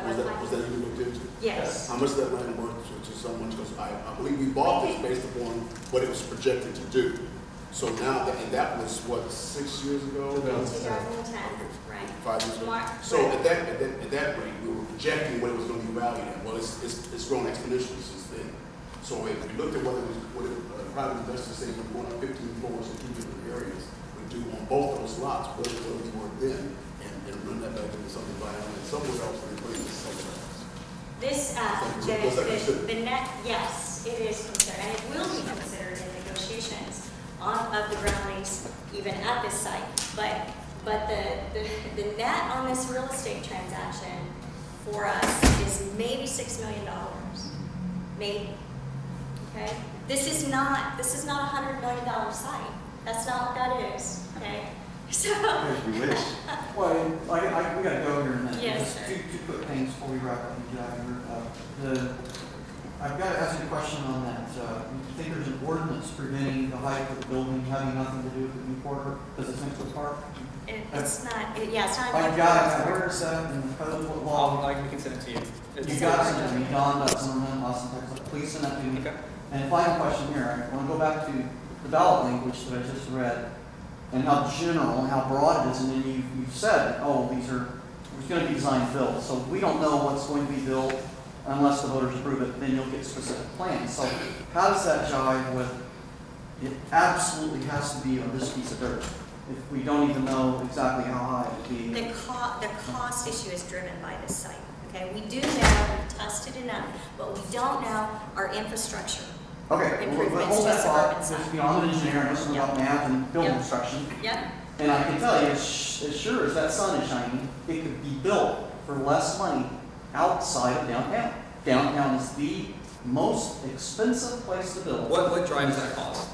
money. Was that even looked into? Yes. How much that land worth to someone? Because I believe we bought this based upon what it was projected to do. So now, and that was what, 6 years ago? 2010, right. 5 years ago. So right. at that rate, we were projecting what it was going to be valued at. Well, it's grown exponentially since then. So if we looked at what private investors say we're going up 15 floors in 2 different areas, we do on both those lots, what it was worth then, and run that back into something viable and somewhere else and put it into somewhere else. This, the net, yes, it is considered, and it will be considered in negotiations of the ground lease, even at this site. But the net on this real estate transaction for us is maybe $6 million, maybe. Okay, this is not a $100 million site. That's not what that is. Okay, so. You wish. Well, we got to go here in a minute. Yes, Just sir. two quick things before we wrap up. I've got to ask you a question on that. You think there's an ordinance preventing the height of the building having nothing to do with the new corridor because it's next to the park? It's not. It's not. I've got it. Where is that in the code? What law? We can send it to you. You got it to me. Don does. Austin, Texas. Please send that to me. Okay. And final question here. I want to go back to the ballot language that I just read, and how general and how broad it is. And then you said, oh, it's going to be design built. So we don't know what's going to be built unless the voters approve it. Then you'll get specific plans. So how does that jive with? It absolutely has to be on this piece of dirt. If we don't even know exactly how high it would be. The cost issue is driven by this site. Okay, we do know, we've tested enough, but we don't know our infrastructure. Okay, but hold that thought. I'm an engineer, I know something about math and building construction. Yep. And I can tell you, as sure as that sun is shining, it could be built for less money outside of downtown. Downtown is the most expensive place to build. What drives that cost?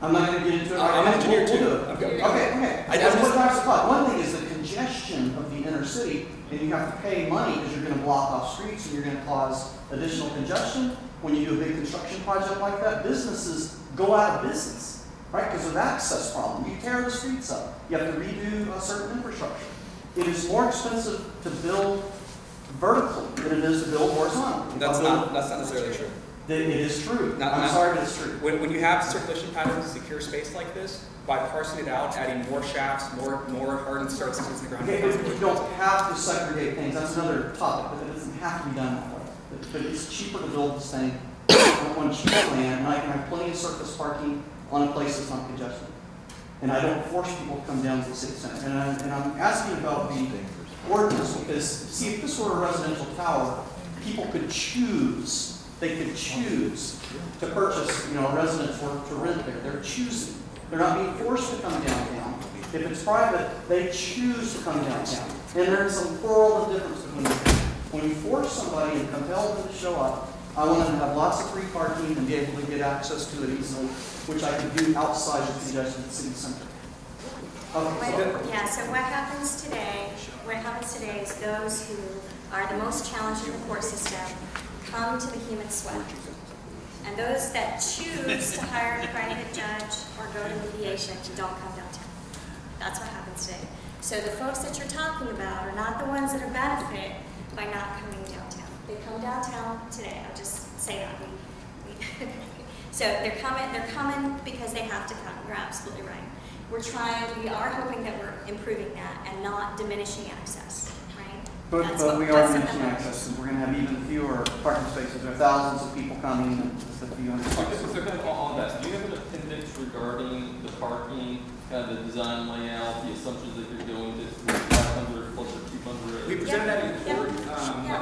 I'm not gonna get into it. I'm an engineer We'll too. do it. I'm good. Okay. I That's just- what drives the clock. One thing is the congestion of the inner city, and you have to pay money because you're gonna block off streets and you're gonna cause additional congestion. When you do a big construction project like that, businesses go out of business, right? Because of access problem. You tear the streets up. You have to redo a certain infrastructure. It is more expensive to build vertically than it is to build horizontally. That's not necessarily true. It is true. Not- I'm not- sorry, but it's true. When you have circulation patterns, secure space like this, by parsing it out, adding more shafts, more hardened surfaces in the ground. Okay, but you don't have to segregate things, that's another topic, but it doesn't have to be done that way. But it's cheaper to build this thing on cheap land, and I can have plenty of surface parking on a place that's not congested. And I don't force people to come down to the city center. And I'm asking about the ordinance, because, see, if this were a residential tower, people could choose, they could choose to purchase, you know, a residence or to rent there. They're choosing. They're not being forced to come downtown. If it's private, they choose to come downtown. And there's a world of difference between them. When you force somebody and compel them to show up, I want them to have lots of free parking and be able to get access to it easily, which I can do outside the congested city center. Yeah, so what happens today is those who are the most challenged in the court system come to the human sweat. And those that choose to hire a private judge or go to mediation don't come downtown. That's what happens today. So the folks that you're talking about are not the ones that are benefit by not coming downtown. They come downtown today. I'll just say that. So they're coming because they have to come. You're absolutely right. We are hoping that we're improving that and not diminishing access, right? But we are diminishing access, and we're going to have even fewer parking spaces. There are thousands of people coming, and just a few hundred parking So spaces. kind of on that, do you have an appendix regarding the parking, kind of the design layout, the assumptions that you're going to 500 plus or 200? We presented that in Yeah. court. I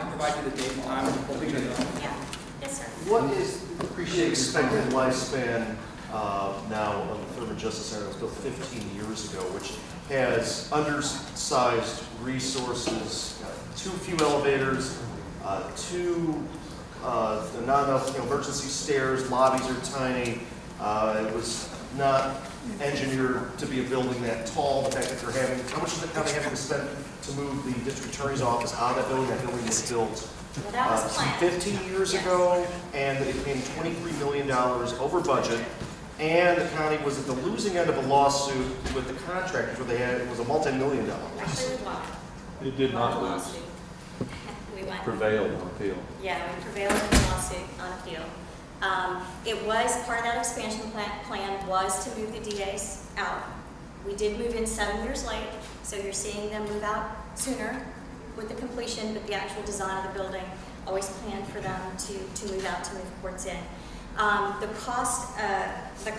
can provide you the date and time. We'll figure it out. Yeah, yes, sir. What is the expected lifespan now of the Thurman Justice Center? It was built 15 years ago, which has undersized resources, too few elevators, not enough emergency stairs, lobbies are tiny. It was not engineered to be a building that tall. The fact that they're having, how much are they having to spend to move the district attorney's office out of that building? That building was built Well, that was planned. 15 years Yes. ago, and it came $23 million over budget. And the county was at the losing end of a lawsuit with the contractors where it was a multi-million dollar Actually, we won. It did not Won the lose, lawsuit. We won. prevailed on appeal. Yeah, we prevailed in the lawsuit on appeal. It was, part of that expansion plan was to move the DAs out. We did move in 7 years late, so you're seeing them move out sooner with the completion, but the actual design of the building always planned for them to move out, to move courts in. The cost of the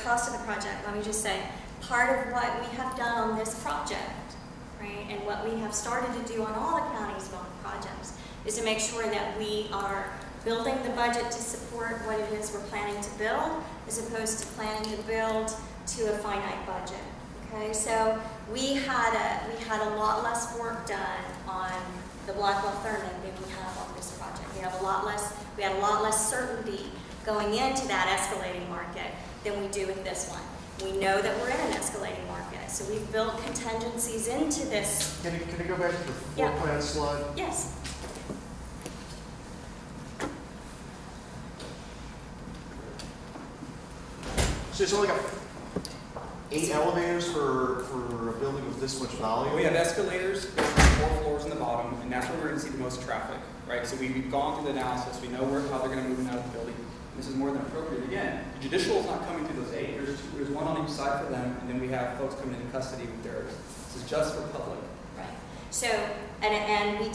project, let me just say, part of what we have done on this project, right, and what we have started to do on all the county's projects, is to make sure that we are building the budget to support what it is we're planning to build, as opposed to planning to build to a finite budget. Okay, so we had a lot less work done on the Blackwell Thurman than we have on this project. We had a lot less certainty going into that escalating market than we do with this one. We know that we're in an escalating market, so we've built contingencies into this. Can you go back to the floor Yeah. plan slide? Yes. So it's only got 8 elevators for a building with this much volume? We have escalators, there's 4 floors in the bottom, and that's where we're going to see the most traffic, right? So we've gone through the analysis, we know how they're going to move in and out of the building. This is more than appropriate. Again, judicial is not coming through those 8. There's one on each side for them, and then we have folks coming into custody with theirs. This is just for public. Right. So, and we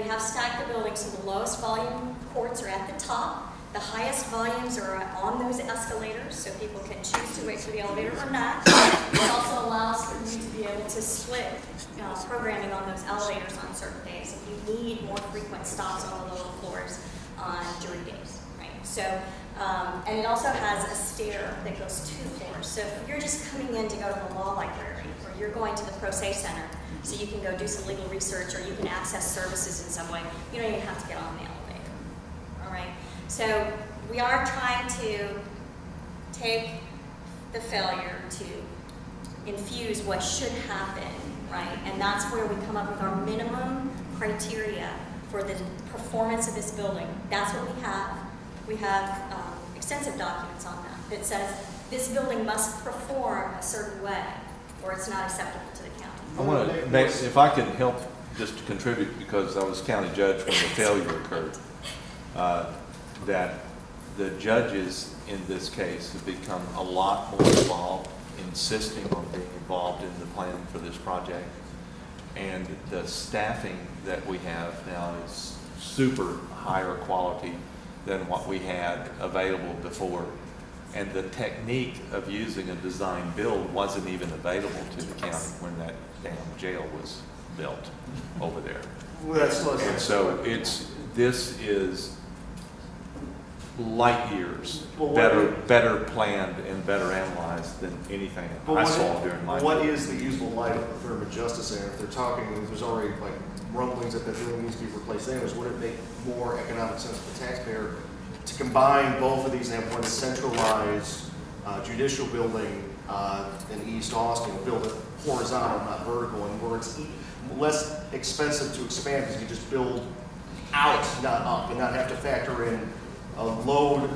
have stacked the buildings, so the lowest volume courts are at the top. The highest volumes are on those escalators, so people can choose to wait for the elevator or not. It also allows for you to be able to split programming on those elevators on certain days if you need more frequent stops on the lower floors on jury days, right? So, and it also has a stair that goes 2 floors. So if you're just coming in to go to the law library, or you're going to the Pro Se Center, so you can go do some legal research, or you can access services in some way, you don't even have to get on the elevator, all right? So we are trying to take the failure to infuse what should happen, right? And that's where we come up with our minimum criteria for the performance of this building. That's what we have. We have extensive documents on that says this building must perform a certain way or it's not acceptable to the county. I want to, if I can help just to contribute, because I was county judge when the failure occurred, that the judges in this case have become a lot more involved, insisting on being involved in the planning for this project. And the staffing that we have now is super higher quality than what we had available before. And the technique of using a design build wasn't even available to the county when that damn jail was built over there. Well, that's and so this is light years better planned and better analyzed than anything I saw during my What is the usable life of the Thurman Justice Center? If they're talking, there's already like rumblings that the building needs to be replaced anyways, would it make more economic sense for the taxpayer to combine both of these and have one centralized judicial building in East Austin, build it horizontal, not vertical, and where it's less expensive to expand because you just build out, not up, and not have to factor in a load,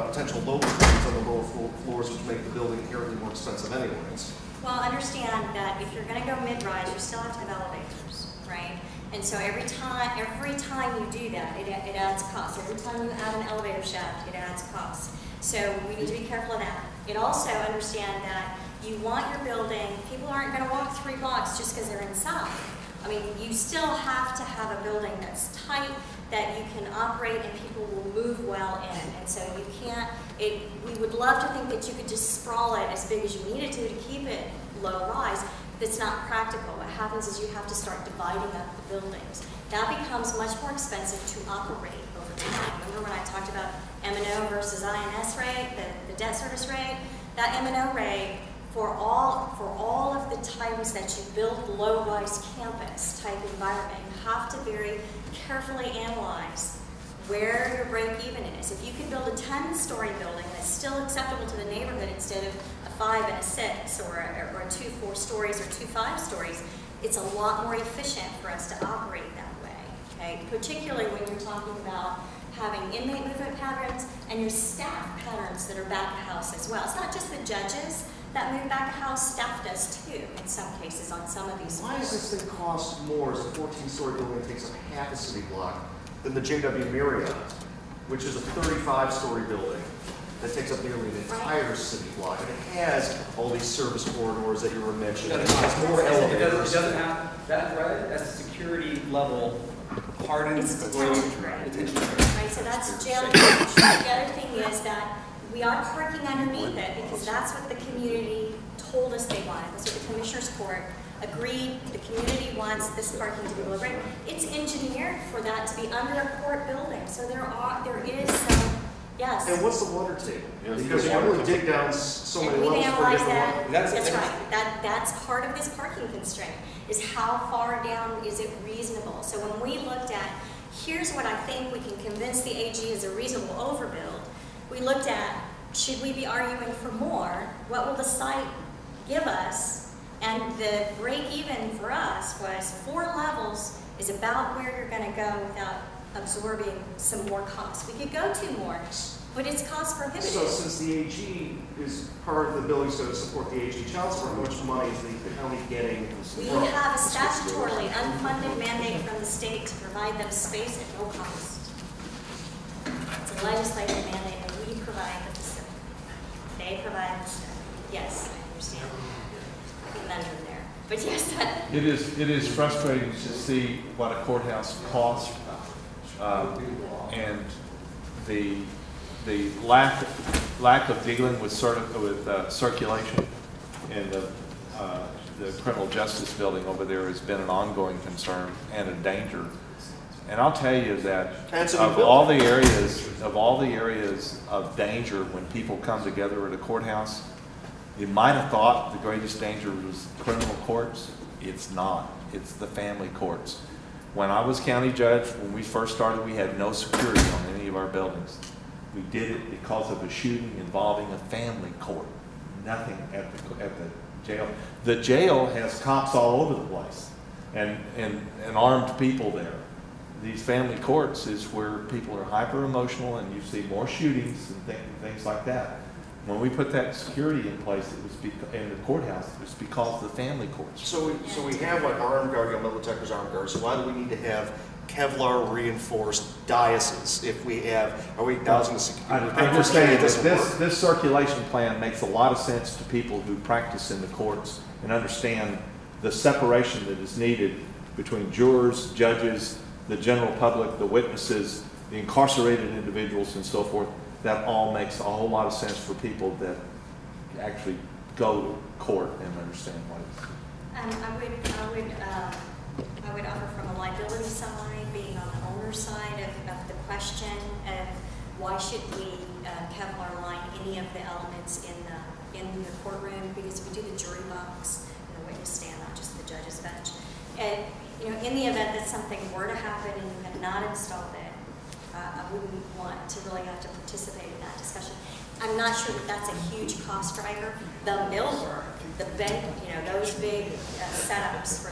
potential load requirements on the lower floors, which make the building inherently more expensive anyways. Well, understand that if you're going to go mid-rise, you still have to have elevators, right? And so every time you do that, it adds cost. Every time you add an elevator shaft, it adds cost. So we need to be careful of that. And also understand that you want your building, people aren't going to walk 3 blocks just because they're inside. I mean, you still have to have a building that's tight, that you can operate and people will move well in. And so you can't, we would love to think that you could just sprawl it as big as you needed to keep it low rise. That's not practical. What happens is you have to start dividing up the buildings. That becomes much more expensive to operate over time. Remember when I talked about M&O versus INS rate, the debt service rate? That M&O rate for all of the times that you build low-rise campus type environment, you have to very carefully analyze where your break-even is. If you can build a 10-story building that's still acceptable to the neighborhood instead of a 5 and a 6 or 2 4 stories or 2 5 stories, it's a lot more efficient for us to operate that way. Okay? Particularly when you're talking about having inmate movement patterns and your staff patterns that are back of house as well. It's not just the judges that move back of house, staff does too in some cases on some of these Why floors. does this thing cost more as a 14-story building that takes up half a city block than the JW Marriott, which is a 35-story building that takes up nearly an entire city block, and it has all these service corridors that you were mentioning. It has more elevators. It doesn't have that red. That's the security level hardened. It's detention grade. Right, so that's jail detention. The other thing is that we are parking underneath it because that's what the community told us they wanted. That's what the Commissioner's Court agreed. The community wants this parking to be delivered. It's engineered for that to be under a court building. So there is some, yes. And what's the water table? Because you really dig down so many and we've levels for analyzed different that. water. That's right. That's part of this parking constraint, is how far down is it reasonable. So when we looked at, here's what I think we can convince the AG is a reasonable overbuild, we looked at, should we be arguing for more? What will the site give us? And the break even for us was 4 levels is about where you're going to go without absorbing some more costs. We could go 2 more, but it's cost prohibitive. So since the AG is part of the buildings to support the AG child support, how much money is the county getting? We have a statutorily unfunded mandate from the state to provide them space at no cost. It's a legislative mandate that we provide the facility. They provide the stuff. Yes, I understand. I can measure there. But yes, that. It is frustrating to see what a courthouse costs, and the lack of dealing with circulation in the criminal justice building over there has been an ongoing concern and a danger. And I'll tell you that of all the areas of danger when people come together at a courthouse, you might have thought the greatest danger was criminal courts. It's not. It's the family courts. When I was county judge, when we first started, we had no security on any of our buildings. We did it because of a shooting involving a family court. nothing at the jail. The jail has cops all over the place and armed people there. These family courts is where people are hyper emotional and you see more shootings and things like that. When we put that security in place, it was in the courthouse, it was because of the family courts. So we have like armed guard, metal detectors, armed guards. So why do we need to have Kevlar reinforced dioceses if we have, are we dousing the security? I'm just saying that this circulation plan makes a lot of sense to people who practice in the courts and understand the separation that is needed between jurors, judges, the general public, the witnesses, the incarcerated individuals, and so forth. That all makes a whole lot of sense for people that actually go to court and understand what it is. I would offer from a liability side, being on the owner's side of the question of why should we Kevlar line any of the elements in the courtroom, because we do the jury box and the witness stand, not just the judge's bench. And in the event that something were to happen and you had not installed it, I wouldn't want to really have to participate in that discussion. I'm not sure that that's a huge cost driver. The millwork, the bench, those big setups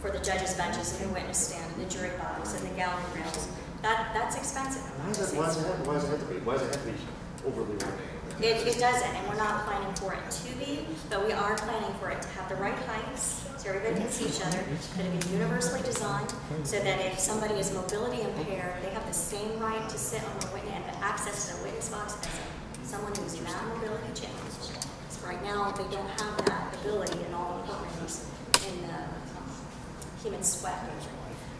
for the judge's benches and the witness stand and the jury box and the gallery rails, that's expensive. Why does it have to be overly ornate? It doesn't, and we're not planning for it to be, but we are planning for it to have the right heights, so everybody can see each other, that it be universally designed, so that if somebody is mobility impaired, they have the same right to sit on the witness and access to the witness box as someone who is non-mobility challenged. So right now, they don't have that ability in all the courtrooms in the human sweat.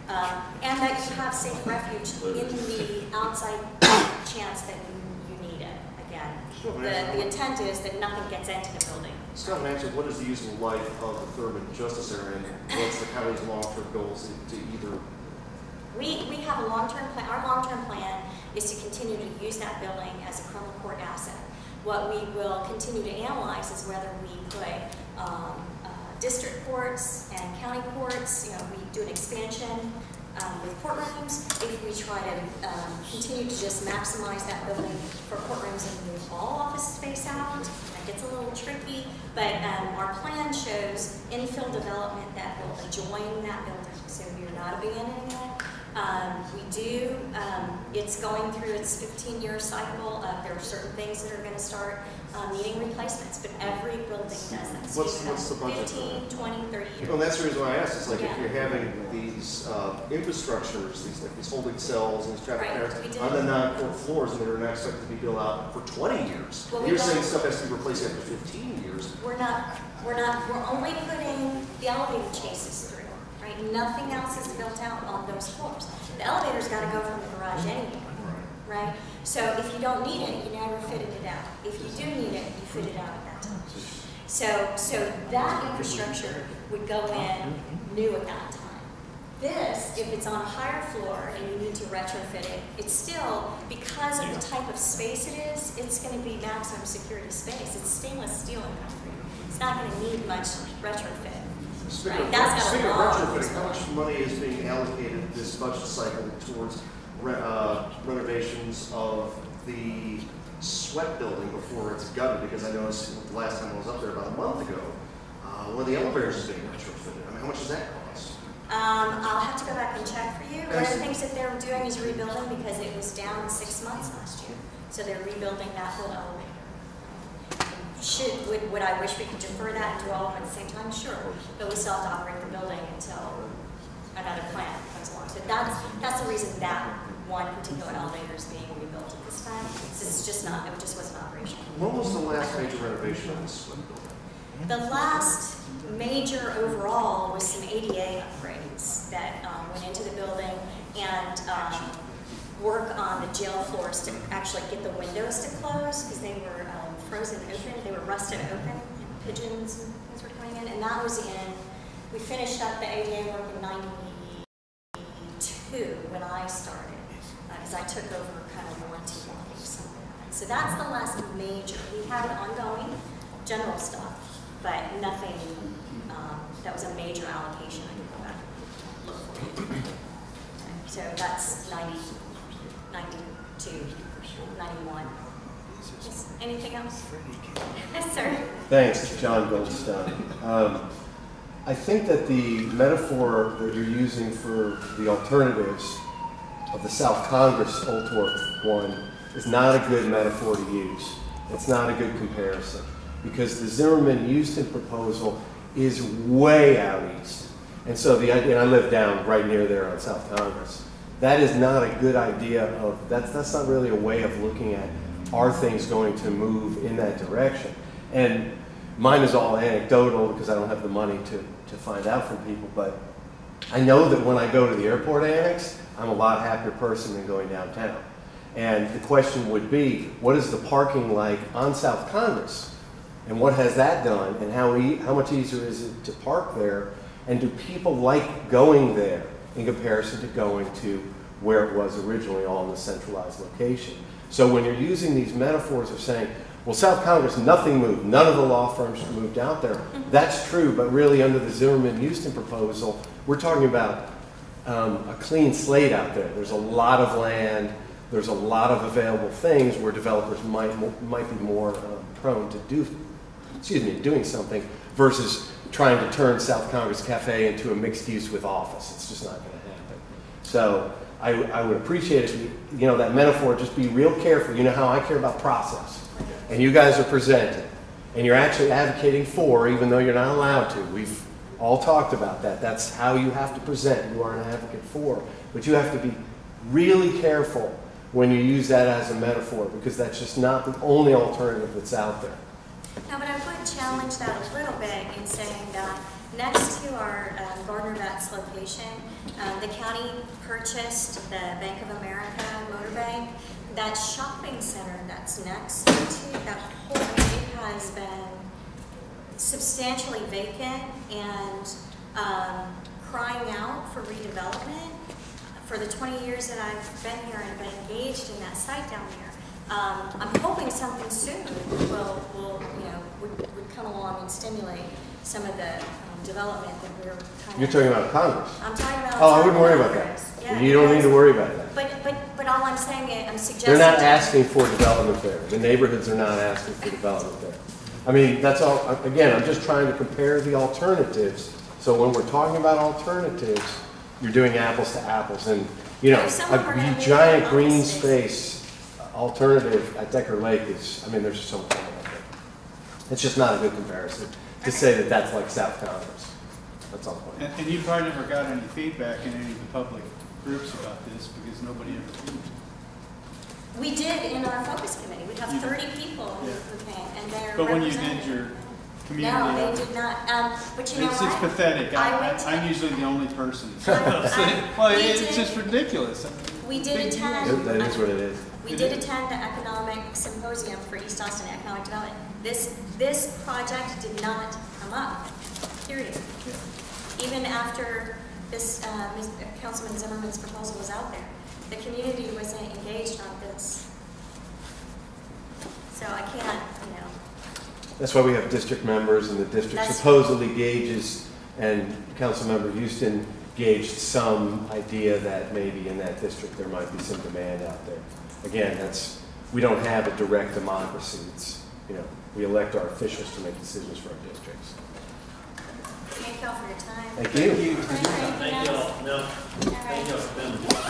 And that you have safe refuge in the outside chance that you need it. Again, the intent is that nothing gets into the building. Scott mentioned, what is the useful life of the Thurman Justice Area, and what's the county's long-term goals to either? We have a long-term plan. Our long-term plan is to continue to use that building as a criminal court asset. What we will continue to analyze is whether we put district courts and county courts, we do an expansion with courtrooms. If we try to continue to just maximize that building for courtrooms and move all office space out, that gets a little tricky, but our plan shows infill development that will adjoin that building, so we are not abandoning it. It's going through its 15-year cycle. There are certain things that are going to start needing replacements, but every building does that. So what's the budget? 15, 20, 30 years. Well, that's the reason why I asked. It's like if you're having these infrastructures, these holding cells and these traffic patterns on the non-court floors, and they're not expected to be built out for 20 years. Well, you're saying stuff has to be replaced after 15 years. We're only putting the elevator chases through, right? Nothing else is built out on those floors. The elevator's got to go from the garage anyway, right? So if you don't need it, you never fitted it out. If you do need it, you fit it out at that time. So that infrastructure would go in new at that time. This, if it's on a higher floor and you need to retrofit it, it's still, because of the type of space it is, it's going to be maximum security space. It's stainless steel and concrete. It's not going to need much retrofit. Speaking of retrofitting, how much money is being allocated this budget cycle towards renovations of the sweat building before it's gutted? Because I noticed the last time I was up there about a month ago, one of the elevators is being retrofitted. I mean, how much does that cost? I'll have to go back and check for you. One of the things that they're doing is rebuilding, because it was down 6 months last year. So they're rebuilding that whole elevator. Would I wish we could defer that and do all of them at the same time? Sure. But we still have to operate the building until another plan comes along. So that's the reason that one particular elevator is being rebuilt at this time. It just wasn't operational. When was the last major renovation of this building? The last major overall was some ADA upgrades that went into the building, and work on the jail floors to actually get the windows to close, because they were frozen open, they were rusted open, and pigeons and things were coming in, and that was we finished up the ADA work in 92 when I started, because I took over kind of warranty work or something like that. So that's the last major. We have an ongoing general stuff, but nothing that was a major allocation I could go back and look for. So that's 92, 91. Yes, anything else? Yes, sir. Thanks, John Goldstein. I think that the metaphor that you're using for the alternatives of the South Congress Old Torque one is not a good metaphor to use. It's not a good comparison because the Zimmerman-Houston proposal is way out east. And so the idea, and I live down right near there on South Congress, that is not a good idea of, that's not really a way of looking at, are things going to move in that direction? And mine is all anecdotal because I don't have the money to find out from people, but I know that when I go to the airport annex, I'm a lot happier person than going downtown. And the question would be, what is the parking like on South Congress? And what has that done? And how much easier is it to park there? And do people like going there in comparison to going to where it was originally, all in the centralized location? So when you're using these metaphors of saying, well, South Congress, nothing moved. None of the law firms moved out there. That's true, but really under the Zimmerman-Houston proposal, we're talking about a clean slate out there. There's a lot of land. There's a lot of available things where developers might be more prone to doing something versus trying to turn South Congress Cafe into a mixed use with office. It's just not going to happen. So I would appreciate it, you know, that metaphor, just be real careful. You know how I care about process. And you guys are presenting, and you're actually advocating for, even though you're not allowed to. We've all talked about that. That's how you have to present. You are an advocate for. But you have to be really careful when you use that as a metaphor, because that's just not the only alternative that's out there. No, but I would challenge that a little bit in saying that next to our Gardner Vets location, the county purchased the Bank of America Motor Bank. That shopping center that's next to that whole area has been substantially vacant and crying out for redevelopment. For the 20 years that I've been here and been engaged in that site down there, I'm hoping something soon would come along and stimulate some of the development that we're kind of... You're talking about Congress? I'm talking about... Oh, I wouldn't worry about that. Yeah, you don't need to worry about that. But all I'm saying is, I'm suggesting... They're not asking for development there. The neighborhoods are not asking for development there. I mean, that's all, again, I'm just trying to compare the alternatives. So when we're talking about alternatives, you're doing apples to apples. And, you know, a giant green space alternative at Decker Lake is, I mean, there's just so much out there. It's just not a good comparison to say that that's like South Congress. That's all the point. And you probably never got any feedback in any of the public groups about this because nobody ever came. We did in our focus committee. We have 30 people who came, and they're But when you did your community... No, they did not. But you know what? It's pathetic. I'm usually the only person. Well, it's just ridiculous. We did attend... That is what it is. We did attend the economic symposium for East Austin Economic Development. This project did not come up, period. Yeah. Even after this Councilman Zimmerman's proposal was out there, the community wasn't engaged on this. So I can't, you know. That's why we have district members, and the district supposedly gauges, and Councilmember Houston gauged some idea that maybe in that district there might be some demand out there. Again, we don't have a direct democracy. It's, you know, we elect our officials to make decisions for our districts. Thank you all for your time. Thank you. Thank you. Thank you all. No. All right. Thank you all.